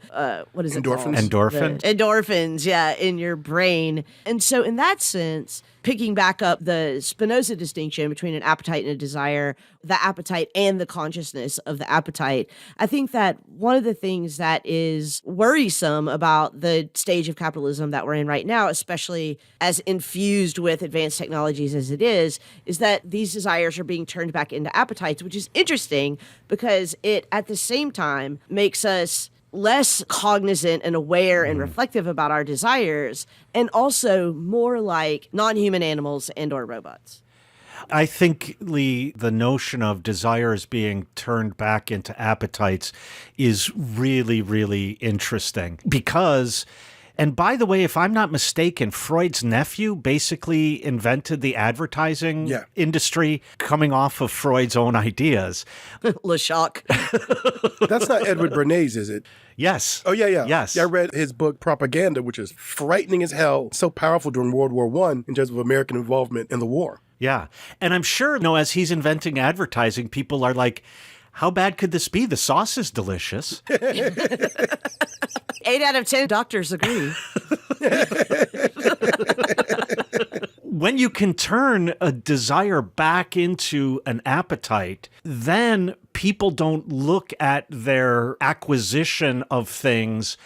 S1: what is it called? Endorphins, yeah, in your brain. And so in that sense, picking back up the Spinoza distinction between an appetite and a desire, the appetite and the consciousness of the appetite, I think that one of the things that is worrisome about the stage of capitalism that we're in right now, especially as infused with advanced technologies as it is that these desires are being turned back into appetites, which is interesting because it, at the same time, makes us less cognizant and aware and reflective about our desires, and also more like non-human animals and or robots.
S2: I think, Lee, the notion of desires being turned back into appetites is really, really interesting because, and by the way, if I'm not mistaken, Freud's nephew basically invented the advertising industry coming off of Freud's own ideas.
S1: Le Choc.
S3: That's not Edward Bernays, is it?
S2: Yes.
S3: Oh, yeah.
S2: Yes.
S3: Yeah, I read his book, Propaganda, which is frightening as hell, so powerful during World War I in terms of American involvement in the war.
S2: Yeah. And I'm sure, as he's inventing advertising, people are like, how bad could this be? The sauce is delicious.
S1: 8 out of 10 doctors agree.
S2: When you can turn a desire back into an appetite, then people don't look at their acquisition of things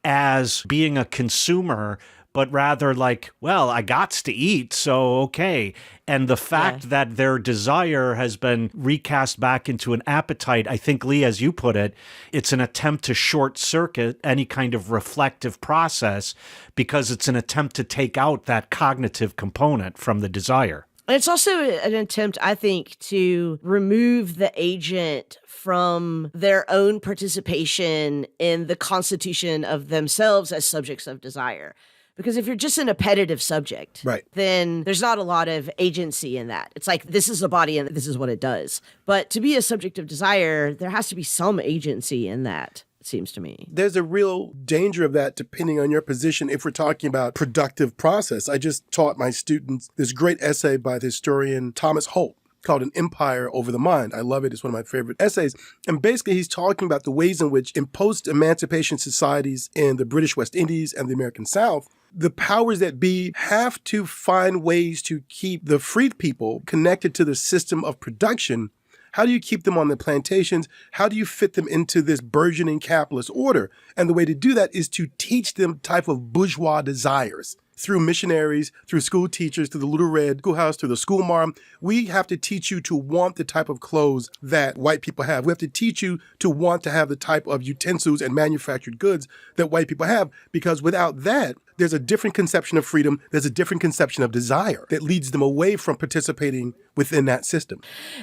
S2: as being a consumer, but rather like, well, I gots to eat, so okay. And the fact that their desire has been recast back into an appetite, I think, Lee, as you put it, it's an attempt to short circuit any kind of reflective process because it's an attempt to take out that cognitive component from the desire.
S1: And it's also an attempt, I think, to remove the agent from their own participation in the constitution of themselves as subjects of desire. Because if you're just an appetitive subject, then there's not a lot of agency in that. It's like, this is a body and this is what it does. But to be a subject of desire, there has to be some agency in that, it seems to me.
S3: There's a real danger of that depending on your position if we're talking about productive process. I just taught my students this great essay by the historian Thomas Holt called An Empire Over the Mind. I love it. It's one of my favorite essays. And basically, he's talking about the ways in which in post-emancipation societies in the British West Indies and the American South, the powers that be have to find ways to keep the freed people connected to the system of production How do you keep them on the plantations? How do you fit them into this burgeoning capitalist order? And the way to do that is to teach them type of bourgeois desires. Through missionaries, through school teachers, through the Little Red Schoolhouse, through the school marm. We have to teach you to want the type of clothes that white people have. We have to teach you to want to have the type of utensils and manufactured goods that white people have, because without that, there's a different conception of freedom. There's a different conception of desire that leads them away from participating within that system.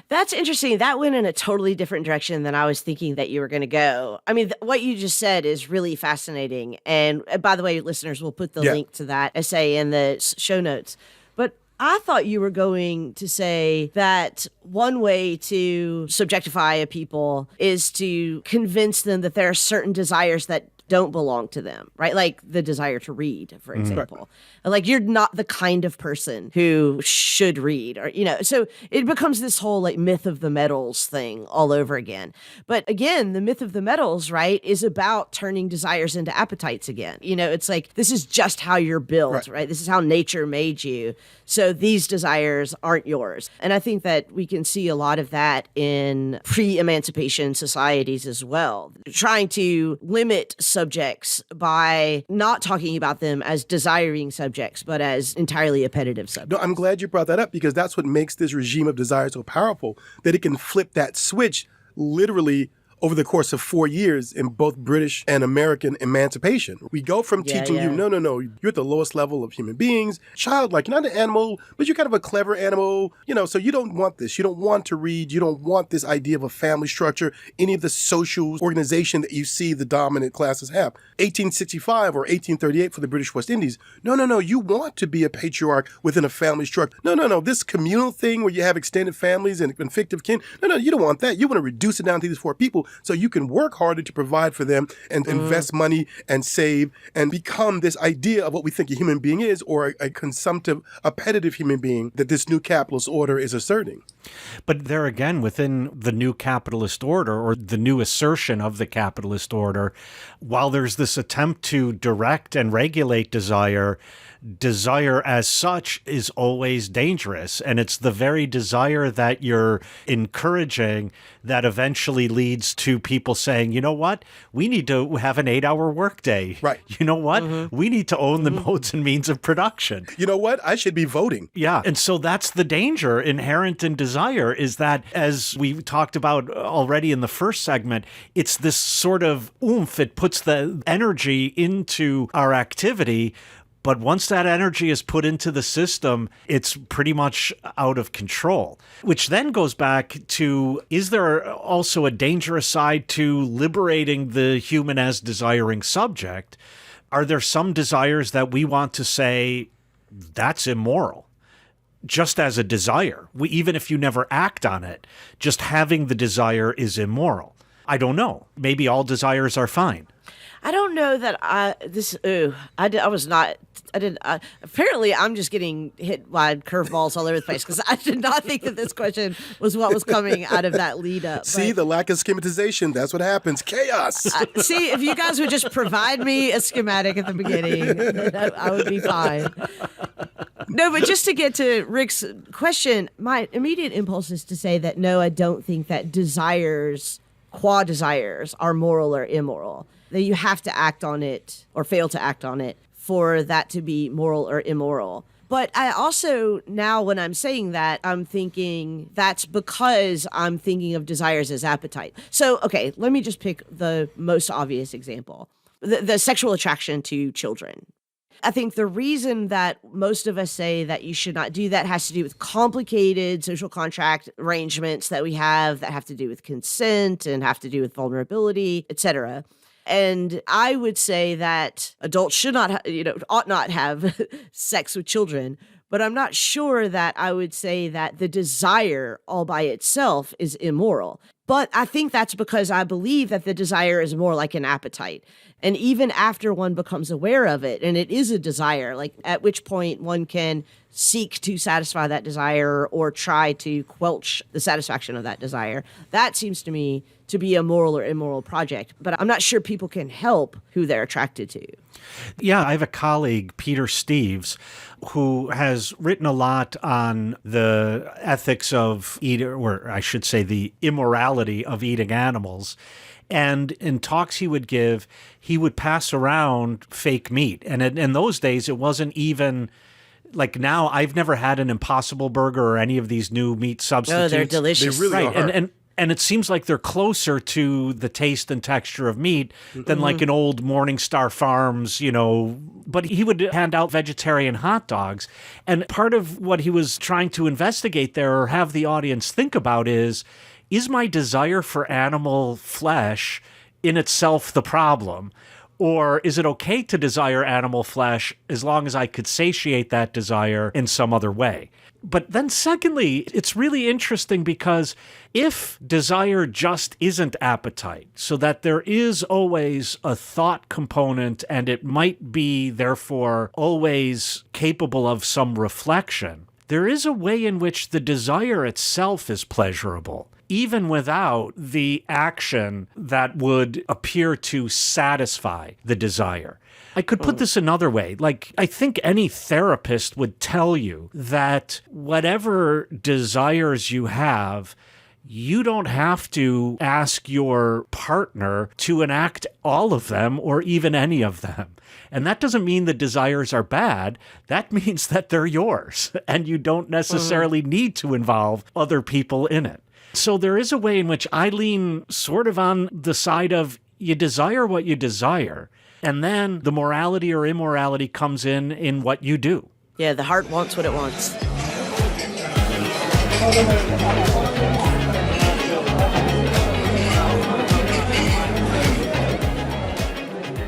S1: That's interesting. That went in a totally different direction than I was thinking that you were going to go. I mean, what you just said is really fascinating. And by the way, listeners, we'll put the link to that essay in the show notes. But I thought you were going to say that one way to subjectify a people is to convince them that there are certain desires that don't belong to them, right? Like the desire to read, for example. Like you're not the kind of person who should read, or, so it becomes this whole like myth of the metals thing all over again. But again, the myth of the metals, right, is about turning desires into appetites again. It's like, this is just how you're built, right? This is how nature made you. So these desires aren't yours. And I think that we can see a lot of that in pre-emancipation societies as well, trying to limit subjects by not talking about them as desiring subjects, but as entirely appetitive subjects.
S3: No, I'm glad you brought that up, because that's what makes this regime of desire so powerful, that it can flip that switch literally over the course of 4 years in both British and American emancipation. We go from teaching you, no, you're at the lowest level of human beings, childlike, you're not an animal, but you're kind of a clever animal, so you don't want this. You don't want to read. You don't want this idea of a family structure, any of the social organization that you see the dominant classes have. 1865 or 1838 for the British West Indies. No, you want to be a patriarch within a family structure. No, this communal thing where you have extended families and fictive kin. No, you don't want that. You want to reduce it down to these 4 people, so you can work harder to provide for them and invest money and save and become this idea of what we think a human being is, or a consumptive, appetitive human being that this new capitalist order is asserting.
S2: But there again, within the new capitalist order, or the new assertion of the capitalist order, while there's this attempt to direct and regulate desire as such is always dangerous. And it's the very desire that you're encouraging that eventually leads to people saying, you know what, we need to have an 8-hour workday.
S3: Right.
S2: You know what, we need to own the modes and means of production.
S3: You know what, I should be voting.
S2: Yeah. And so that's the danger inherent in desire, is that, as we talked about already in the first segment, it's this sort of oomph. It puts the energy into our activity. But once that energy is put into the system, it's pretty much out of control, which then goes back to, is there also a dangerous side to liberating the human as desiring subject? Are there some desires that we want to say, that's immoral? Just as a desire, even if you never act on it, just having the desire is immoral. I don't know. Maybe all desires are fine.
S1: I don't know that apparently I'm just getting hit by curveballs all over the place, because I did not think that this question was what was coming out of that lead up.
S3: See, the lack of schematization, that's what happens. Chaos.
S1: See, if you guys would just provide me a schematic at the beginning, I would be fine. No, but just to get to Rick's question, my immediate impulse is to say that no, I don't think that desires, qua desires, are moral or immoral. That you have to act on it or fail to act on it for that to be moral or immoral. But I also, now when I'm saying that, I'm thinking that's because I'm thinking of desires as appetite. So, okay, let me just pick the most obvious example. The sexual attraction to children. I think the reason that most of us say that you should not do that has to do with complicated social contract arrangements that we have that have to do with consent and have to do with vulnerability, etc. And I would say that adults should not, ought not have sex with children. But I'm not sure that I would say that the desire all by itself is immoral. But I think that's because I believe that the desire is more like an appetite. And even after one becomes aware of it, and it is a desire, like at which point one can seek to satisfy that desire or try to quelch the satisfaction of that desire, that seems to me to be a moral or immoral project, but I'm not sure people can help who they're attracted to.
S2: Yeah, I have a colleague, Peter Steeves, who has written a lot on the ethics of eating, or I should say the immorality of eating animals. And in talks he would give, he would pass around fake meat. And in those days, it wasn't even like now. I've never had an Impossible Burger or any of these new meat substitutes.
S1: Oh, they're delicious.
S3: They really are.
S2: And it seems like they're closer to the taste and texture of meat than like an old Morningstar Farms, But he would hand out vegetarian hot dogs. And part of what he was trying to investigate there or have the audience think about is my desire for animal flesh in itself the problem? Or is it okay to desire animal flesh as long as I could satiate that desire in some other way? But then secondly, it's really interesting because if desire just isn't appetite, so that there is always a thought component and it might be therefore always capable of some reflection, there is a way in which the desire itself is pleasurable, even without the action that would appear to satisfy the desire. I could put this another way. Like, I think any therapist would tell you that whatever desires you have, you don't have to ask your partner to enact all of them or even any of them. And that doesn't mean the desires are bad. That means that they're yours, and you don't necessarily need to involve other people in it. So there is a way in which I lean sort of on the side of you desire what you desire, and then the morality or immorality comes in what you do.
S1: Yeah, the heart wants what it wants.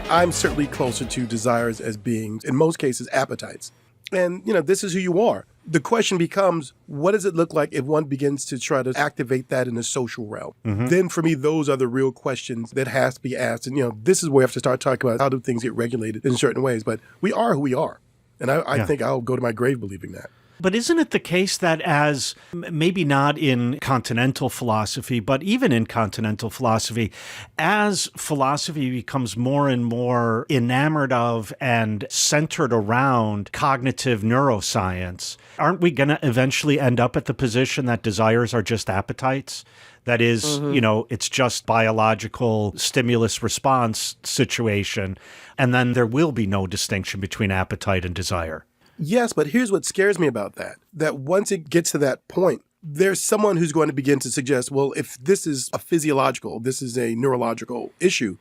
S3: I'm certainly closer to desires as being, in most cases, appetites. And, this is who you are. The question becomes, what does it look like if one begins to try to activate that in the social realm? Then for me, those are the real questions that has to be asked. And, this is where we have to start talking about how do things get regulated in certain ways. But we are who we are. And I think I'll go to my grave believing that.
S2: But isn't it the case that as, maybe not in continental philosophy, but even in continental philosophy, as philosophy becomes more and more enamored of and centered around cognitive neuroscience, aren't we going to eventually end up at the position that desires are just appetites? That is, it's just biological stimulus response situation, and then there will be no distinction between appetite and desire.
S3: Yes, but here's what scares me about that once it gets to that point, there's someone who's going to begin to suggest, well, if this is this is a neurological issue,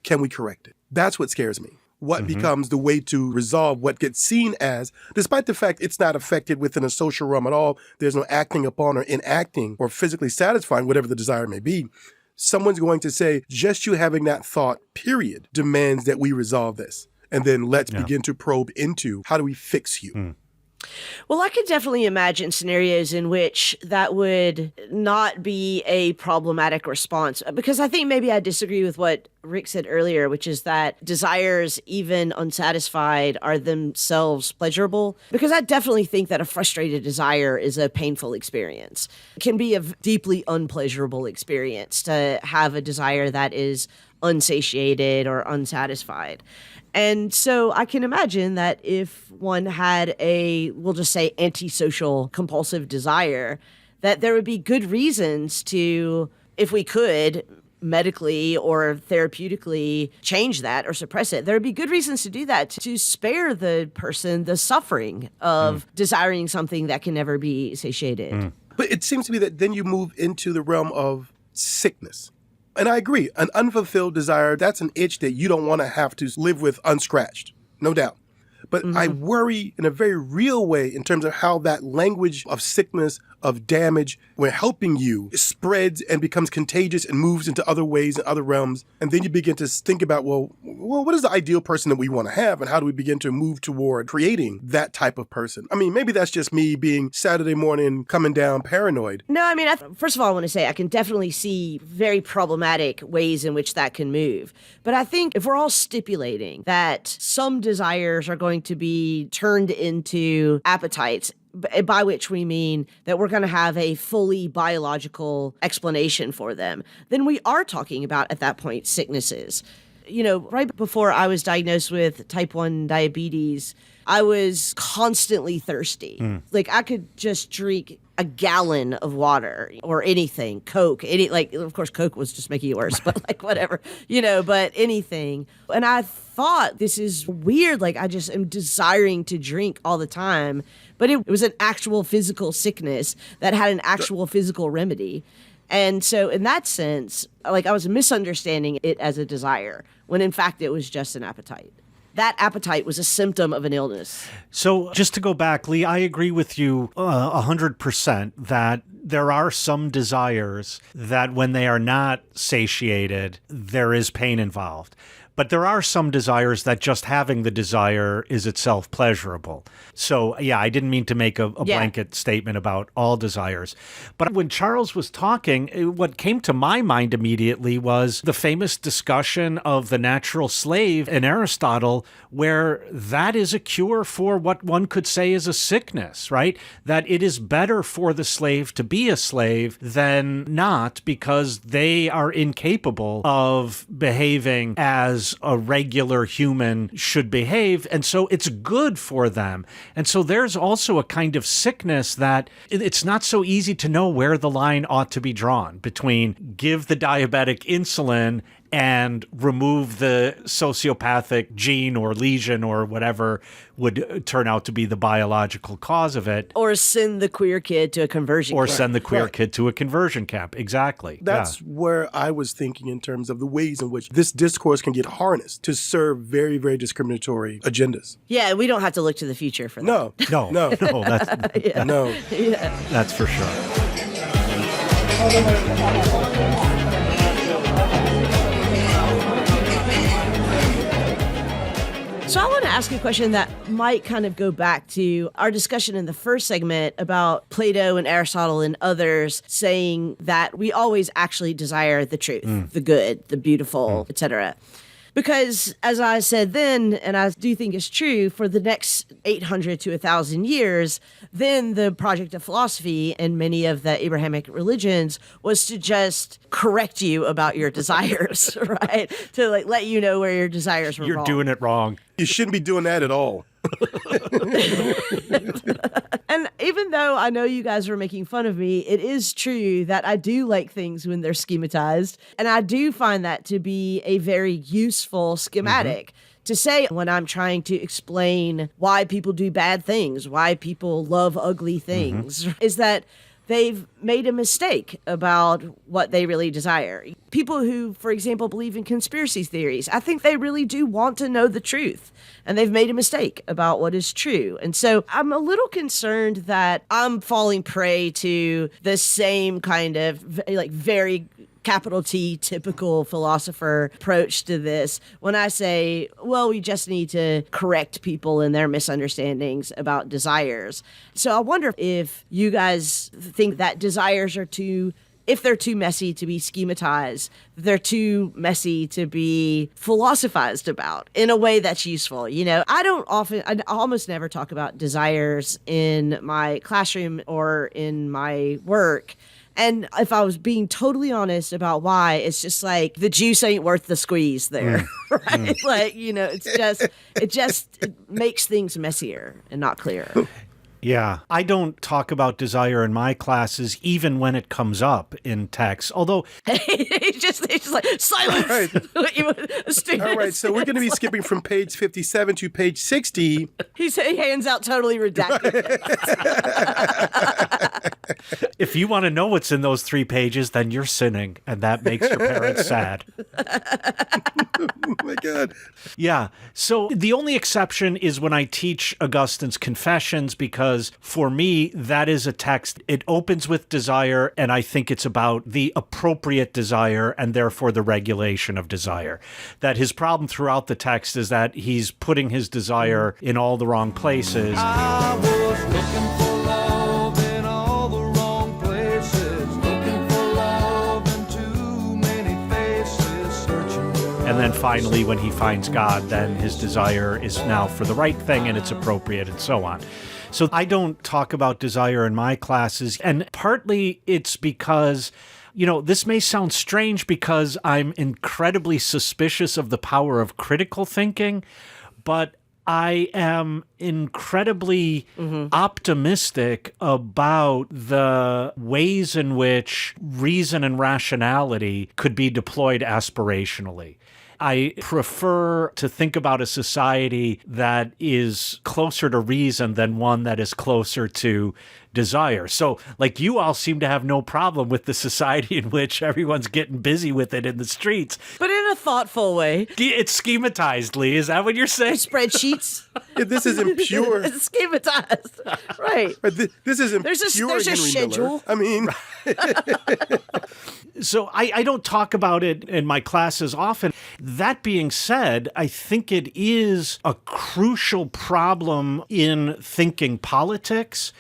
S3: can we correct it? That's what scares me. What becomes the way to resolve what gets seen as, despite the fact it's not affected within a social realm at all, there's no acting upon or enacting or physically satisfying whatever the desire may be, someone's going to say, just you having that thought, period, demands that we resolve this. And then let's begin to probe into how do we fix you?
S1: Well, I could definitely imagine scenarios in which that would not be a problematic response, because I think maybe I disagree with what Rick said earlier, which is that desires, even unsatisfied, are themselves pleasurable. Because I definitely think that a frustrated desire is a painful experience. It can be a deeply unpleasurable experience to have a desire that is unsatiated or unsatisfied. And so I can imagine that if one had we'll just say, antisocial compulsive desire, that there would be good reasons to, if we could, medically or therapeutically change that or suppress it, there would be good reasons to do that, to spare the person the suffering of desiring something that can never be satiated.
S3: But it seems to me that then you move into the realm of sickness. And I agree, an unfulfilled desire, that's an itch that you don't want to have to live with unscratched, no doubt. But I worry in a very real way in terms of how that language of sickness, of damage, when helping you, spreads and becomes contagious and moves into other ways and other realms. And then you begin to think about, well, what is the ideal person that we want to have? And how do we begin to move toward creating that type of person? I mean, maybe that's just me being Saturday morning coming down paranoid.
S1: No, I mean, first of all, I want to say I can definitely see very problematic ways in which that can move. But I think if we're all stipulating that some desires are going to be turned into appetites, by which we mean that we're going to have a fully biological explanation for them, then we are talking about, at that point, sicknesses. Right before I was diagnosed with type 1 diabetes, I was constantly thirsty. Like, I could just drink a gallon of water or anything, Coke, of course, Coke was just making it worse, but like whatever, but anything. And I thought, this is weird. Like, I just am desiring to drink all the time. But it was an actual physical sickness that had an actual physical remedy. And so in that sense, like, I was misunderstanding it as a desire, when in fact it was just an appetite. That appetite was a symptom of an illness.
S2: So just to go back, Lee, I agree with you 100% that there are some desires that when they are not satiated, there is pain involved. But there are some desires that just having the desire is itself pleasurable. So, yeah, I didn't mean to make a blanket statement about all desires. But when Charles was talking, what came to my mind immediately was the famous discussion of the natural slave in Aristotle, where that is a cure for what one could say is a sickness, right? That it is better for the slave to be a slave than not, because they are incapable of behaving as a regular human should behave, and so it's good for them. And so there's also a kind of sickness that it's not so easy to know where the line ought to be drawn between give the diabetic insulin and remove the sociopathic gene or lesion or whatever would turn out to be the biological cause of it.
S1: Or send the queer kid to a conversion camp.
S2: Or send the queer kid to a conversion camp. Exactly.
S3: That's where I was thinking in terms of the ways in which this discourse can get harnessed to serve very, very discriminatory agendas.
S1: Yeah, we don't have to look to the future for that.
S3: No.
S2: That's for sure.
S1: So I want to ask you a question that might kind of go back to our discussion in the first segment about Plato and Aristotle and others saying that we always actually desire the truth, the good, the beautiful, etc. Because, as I said then, and I do think it's true, for the next 800 to 1,000 years, then the project of philosophy and many of the Abrahamic religions was to just correct you about your desires, right? To like let you know where your desires were wrong.
S2: You're doing it wrong.
S3: You shouldn't be doing that at all.
S1: And even though I know you guys were making fun of me, it is true that I do like things when they're schematized. And I do find that to be a very useful schematic to say when I'm trying to explain why people do bad things, why people love ugly things, is that they've made a mistake about what they really desire. People who, for example, believe in conspiracy theories, I think they really do want to know the truth, and they've made a mistake about what is true. And so I'm a little concerned that I'm falling prey to the same kind of like very capital T typical philosopher approach to this when I say, well, we just need to correct people in their misunderstandings about desires. So I wonder if you guys think that desires are if they're too messy to be schematized, they're too messy to be philosophized about in a way that's useful. I almost never talk about desires in my classroom or in my work. And if I was being totally honest about why, it's just like the juice ain't worth the squeeze there, right? Like, it makes things messier and not clearer.
S2: Yeah. I don't talk about desire in my classes, even when it comes up in text, although...
S1: it's just like, silence!
S3: All right, so we're going to be skipping from page 57 to page 60.
S1: He hands out totally redacted.
S2: If you want to know what's in those 3 pages, then you're sinning, and that makes your parents sad.
S3: Oh, my God.
S2: Yeah. So the only exception is when I teach Augustine's Confessions, because for me, that is a text. It opens with desire, and I think it's about the appropriate desire and therefore the regulation of desire. That his problem throughout the text is that he's putting his desire in all the wrong places.
S4: I was looking for love in all the wrong places, looking for love in too many faces, searching.
S2: And then finally, when he finds God, then his desire is now for the right thing and it's appropriate and so on. So I don't talk about desire in my classes. And partly it's because, this may sound strange because I'm incredibly suspicious of the power of critical thinking, but I am incredibly optimistic about the ways in which reason and rationality could be deployed aspirationally. I prefer to think about a society that is closer to reason than one that is closer to desire. So, you all seem to have no problem with the society in which everyone's getting busy with it in the streets.
S1: But in a thoughtful way.
S2: It's schematized, Lee. Is that what you're saying?
S1: Spreadsheets.
S3: This isn't pure.
S1: It's schematized. Right.
S3: This isn't
S1: There's
S3: pure
S1: a
S3: Henry
S1: schedule.
S3: Miller. I mean,
S2: So I don't talk about it in my classes often. That being said, I think it is a crucial problem in thinking politics.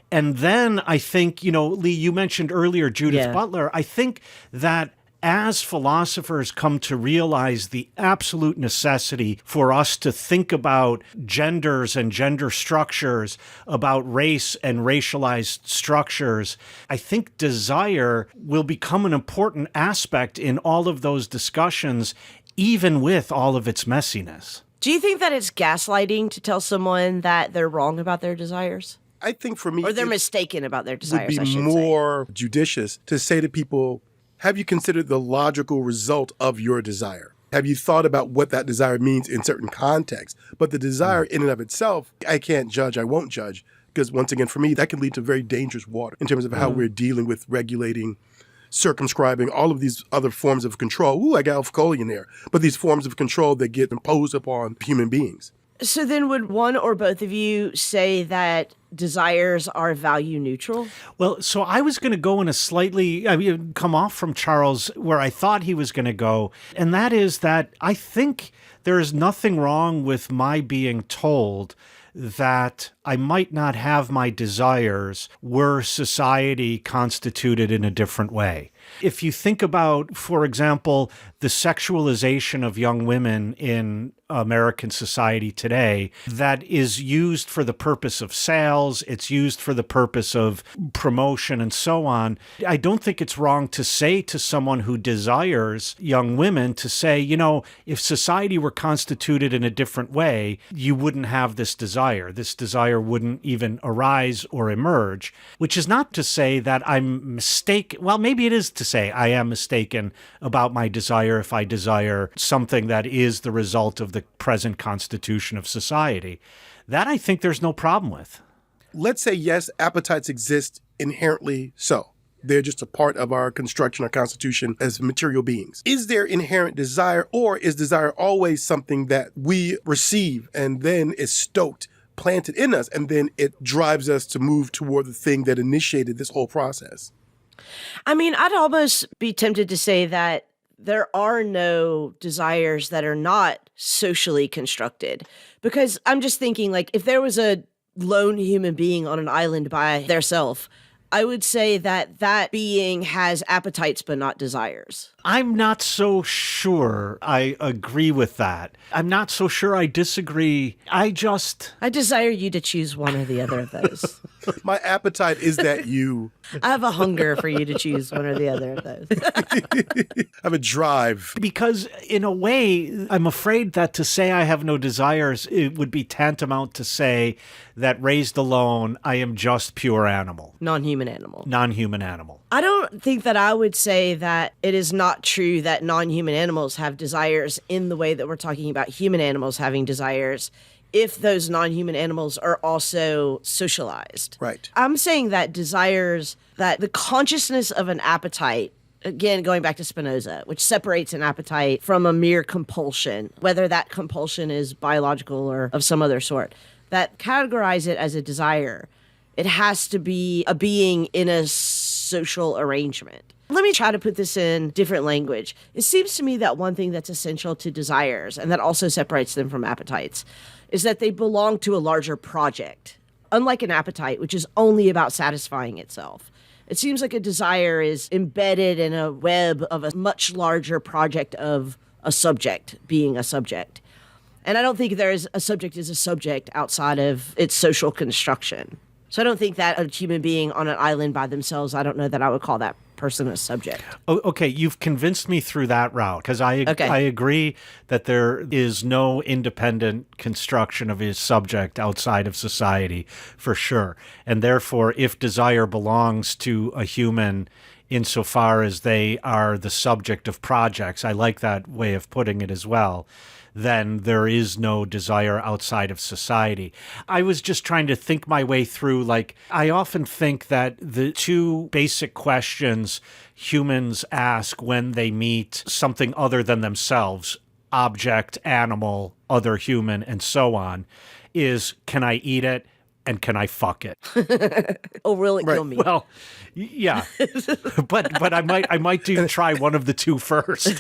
S2: And then I think, Lee, you mentioned earlier Judith Butler. I think that as philosophers come to realize the absolute necessity for us to think about genders and gender structures, about race and racialized structures, I think desire will become an important aspect in all of those discussions, even with all of its messiness.
S1: Do you think that it's gaslighting to tell someone that they're wrong about their desires?
S3: I think for me,
S1: Or they're mistaken about their desires,
S3: would
S1: I
S3: be
S1: should
S3: more judicious to say to people, have you considered the logical result of your desire? Have you thought about what that desire means in certain contexts? But the desire in and of itself, I can't judge, I won't judge. Because once again, for me, that can lead to very dangerous water in terms of how we're dealing with regulating, circumscribing, all of these other forms of control. Ooh, I got Foucauldian there. But these forms of control that get imposed upon human beings.
S1: So then would one or both of you say that desires are value neutral?
S2: Well, so I was going to go in a come off from Charles where I thought he was going to go. And that is that I think there is nothing wrong with my being told that I might not have my desires were society constituted in a different way. If you think about, for example, the sexualization of young women in American society today, that is used for the purpose of sales, it's used for the purpose of promotion and so on. I don't think it's wrong to say to someone who desires young women to say, if society were constituted in a different way, you wouldn't have this desire. This desire wouldn't even arise or emerge, which is not to say that I'm mistaken. Well, maybe it is to say I am mistaken about my desire if I desire something that is the result of the present constitution of society. That I think there's no problem with.
S3: Let's say, yes, appetites exist inherently so. They're just a part of our construction, our constitution as material beings. Is there inherent desire, or is desire always something that we receive and then is stoked, planted in us, and then it drives us to move toward the thing that initiated this whole process?
S1: I mean, I'd almost be tempted to say that there are no desires that are not socially constructed. Because I'm just thinking, if there was a lone human being on an island by theirself, I would say that that being has appetites but not desires.
S2: I'm not so sure I agree with that. I'm not so sure I disagree. I
S1: desire you to choose one or the other of those.
S3: My appetite is that you.
S1: I have a hunger for you to choose one or the other of those.
S3: I have a drive.
S2: Because in a way, I'm afraid that to say I have no desires, it would be tantamount to say that raised alone, I am just pure animal.
S1: Non-human animal.
S2: Non-human animal.
S1: I don't think that I would say that it is not true that non-human animals have desires in the way that we're talking about human animals having desires, if those non-human animals are also socialized.
S3: Right.
S1: I'm saying that desires, that the consciousness of an appetite, again, going back to Spinoza, which separates an appetite from a mere compulsion, whether that compulsion is biological or of some other sort, that categorize it as a desire. It has to be a being in a social arrangement. Let me try to put this in different language. It seems to me that one thing that's essential to desires, and that also separates them from appetites, is that they belong to a larger project. Unlike an appetite, which is only about satisfying itself. It seems like a desire is embedded in a web of a much larger project of a subject being a subject. And I don't think there's a subject is a subject outside of its social construction. So I don't think that a human being on an island by themselves, I don't know that I would call that person a subject.
S2: Oh, okay, you've convinced me through that route, because I agree that there is no independent construction of his subject outside of society, for sure. And therefore, if desire belongs to a human insofar as they are the subject of projects, I like that way of putting it as well, then there is no desire outside of society. I was just trying to think my way through, like, I often think that the two basic questions humans ask when they meet something other than themselves, object, animal, other human, and so on, is, can I eat it? And can I fuck it?
S1: Oh, will it kill me?
S2: Well, yeah, but I might try one of the two first.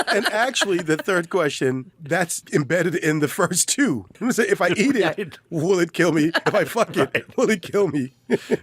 S3: And actually, the third question, that's embedded in the first two. If I eat it, will it kill me? If I fuck it, will it kill me?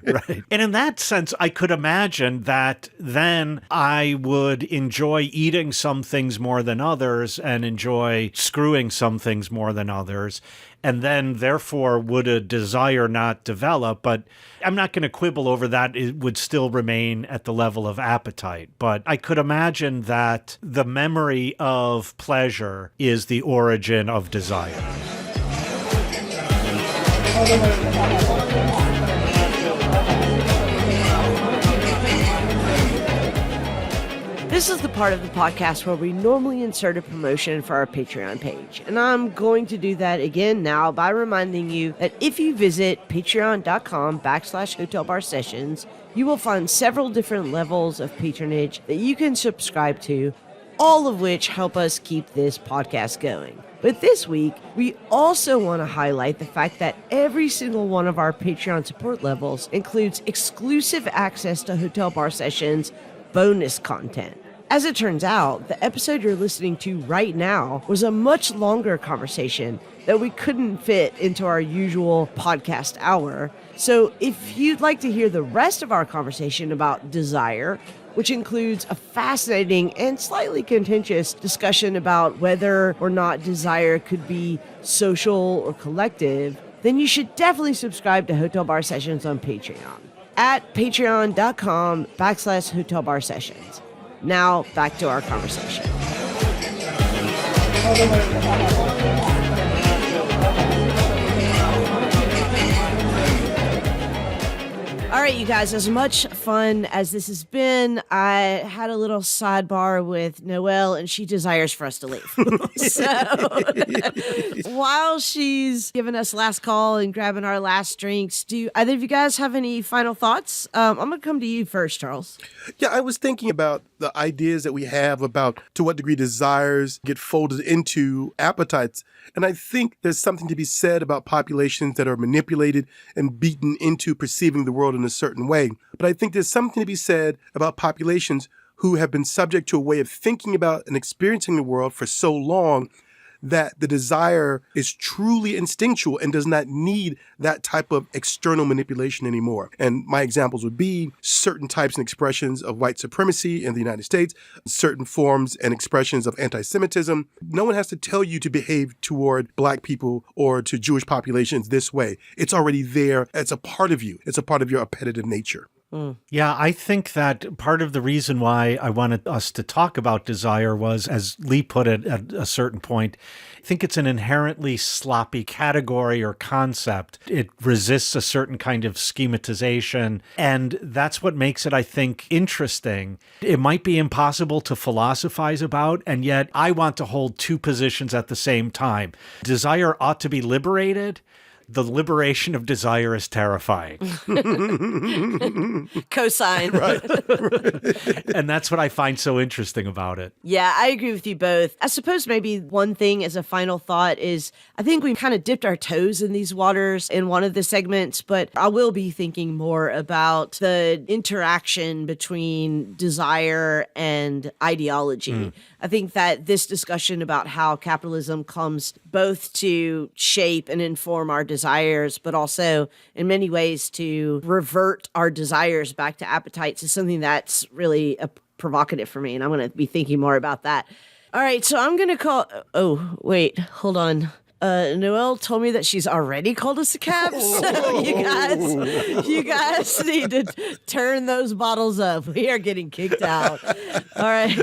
S2: Right. And in that sense, I could imagine that then I would enjoy eating some things more than others and enjoy screwing some things more than others. And then, therefore, would a desire not develop? But I'm not going to quibble over that. It would still remain at the level of appetite. But I could imagine that the memory of pleasure is the origin of desire.
S1: This is the part of the podcast where we normally insert a promotion for our Patreon page. And I'm going to do that again now by reminding you that if you visit patreon.com/hotelbarsessions, you will find several different levels of patronage that you can subscribe to, all of which help us keep this podcast going. But this week, we also want to highlight the fact that every single one of our Patreon support levels includes exclusive access to Hotel Bar Sessions bonus content. As it turns out, the episode you're listening to right now was a much longer conversation that we couldn't fit into our usual podcast hour. So if you'd like to hear the rest of our conversation about desire, which includes a fascinating and slightly contentious discussion about whether or not desire could be social or collective, then you should definitely subscribe to Hotel Bar Sessions on Patreon at patreon.com/Hotel Bar Sessions. Now, back to our conversation. All right, you guys, as much fun as this has been, I had a little sidebar with Noelle, and she desires for us to leave. So while she's giving us last call and grabbing our last drinks, do either of you guys have any final thoughts? I'm going to come to you first, Charles.
S3: Yeah, I was thinking about the ideas that we have about to what degree desires get folded into appetites. And I think there's something to be said about populations that are manipulated and beaten into perceiving the world in a certain way. But I think there's something to be said about populations who have been subject to a way of thinking about and experiencing the world for so long that the desire is truly instinctual and does not need that type of external manipulation anymore. And my examples would be certain types and expressions of white supremacy in the United States, certain forms and expressions of anti-Semitism. No one has to tell you to behave toward Black people or to Jewish populations this way. It's already there. It's a part of you. It's a part of your appetitive nature.
S2: Yeah, I think that part of the reason why I wanted us to talk about desire was, as Lee put it at a certain point, I think it's an inherently sloppy category or concept. It resists a certain kind of schematization, and that's what makes it, I think, interesting. It might be impossible to philosophize about, and yet I want to hold two positions at the same time. Desire ought to be liberated. The liberation of desire is terrifying.
S1: Cosign.
S3: Right.
S2: And that's what I find so interesting about it.
S1: Yeah, I agree with you both. I suppose maybe one thing as a final thought is I think we kind of dipped our toes in these waters in one of the segments, but I will be thinking more about the interaction between desire and ideology. I think that this discussion about how capitalism comes both to shape and inform our desires, but also in many ways to revert our desires back to appetites is something that's really provocative for me. And I'm going to be thinking more about that. All right. So I'm going to call. Oh, wait, hold on. Noelle told me that she's already called us a cab, so you guys need to turn those bottles up. We are getting kicked out. All right.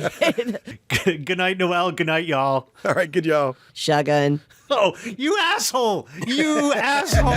S2: Good night, Noelle. Good night, y'all.
S3: All right, good y'all.
S1: Shotgun.
S2: Oh, you asshole! You asshole!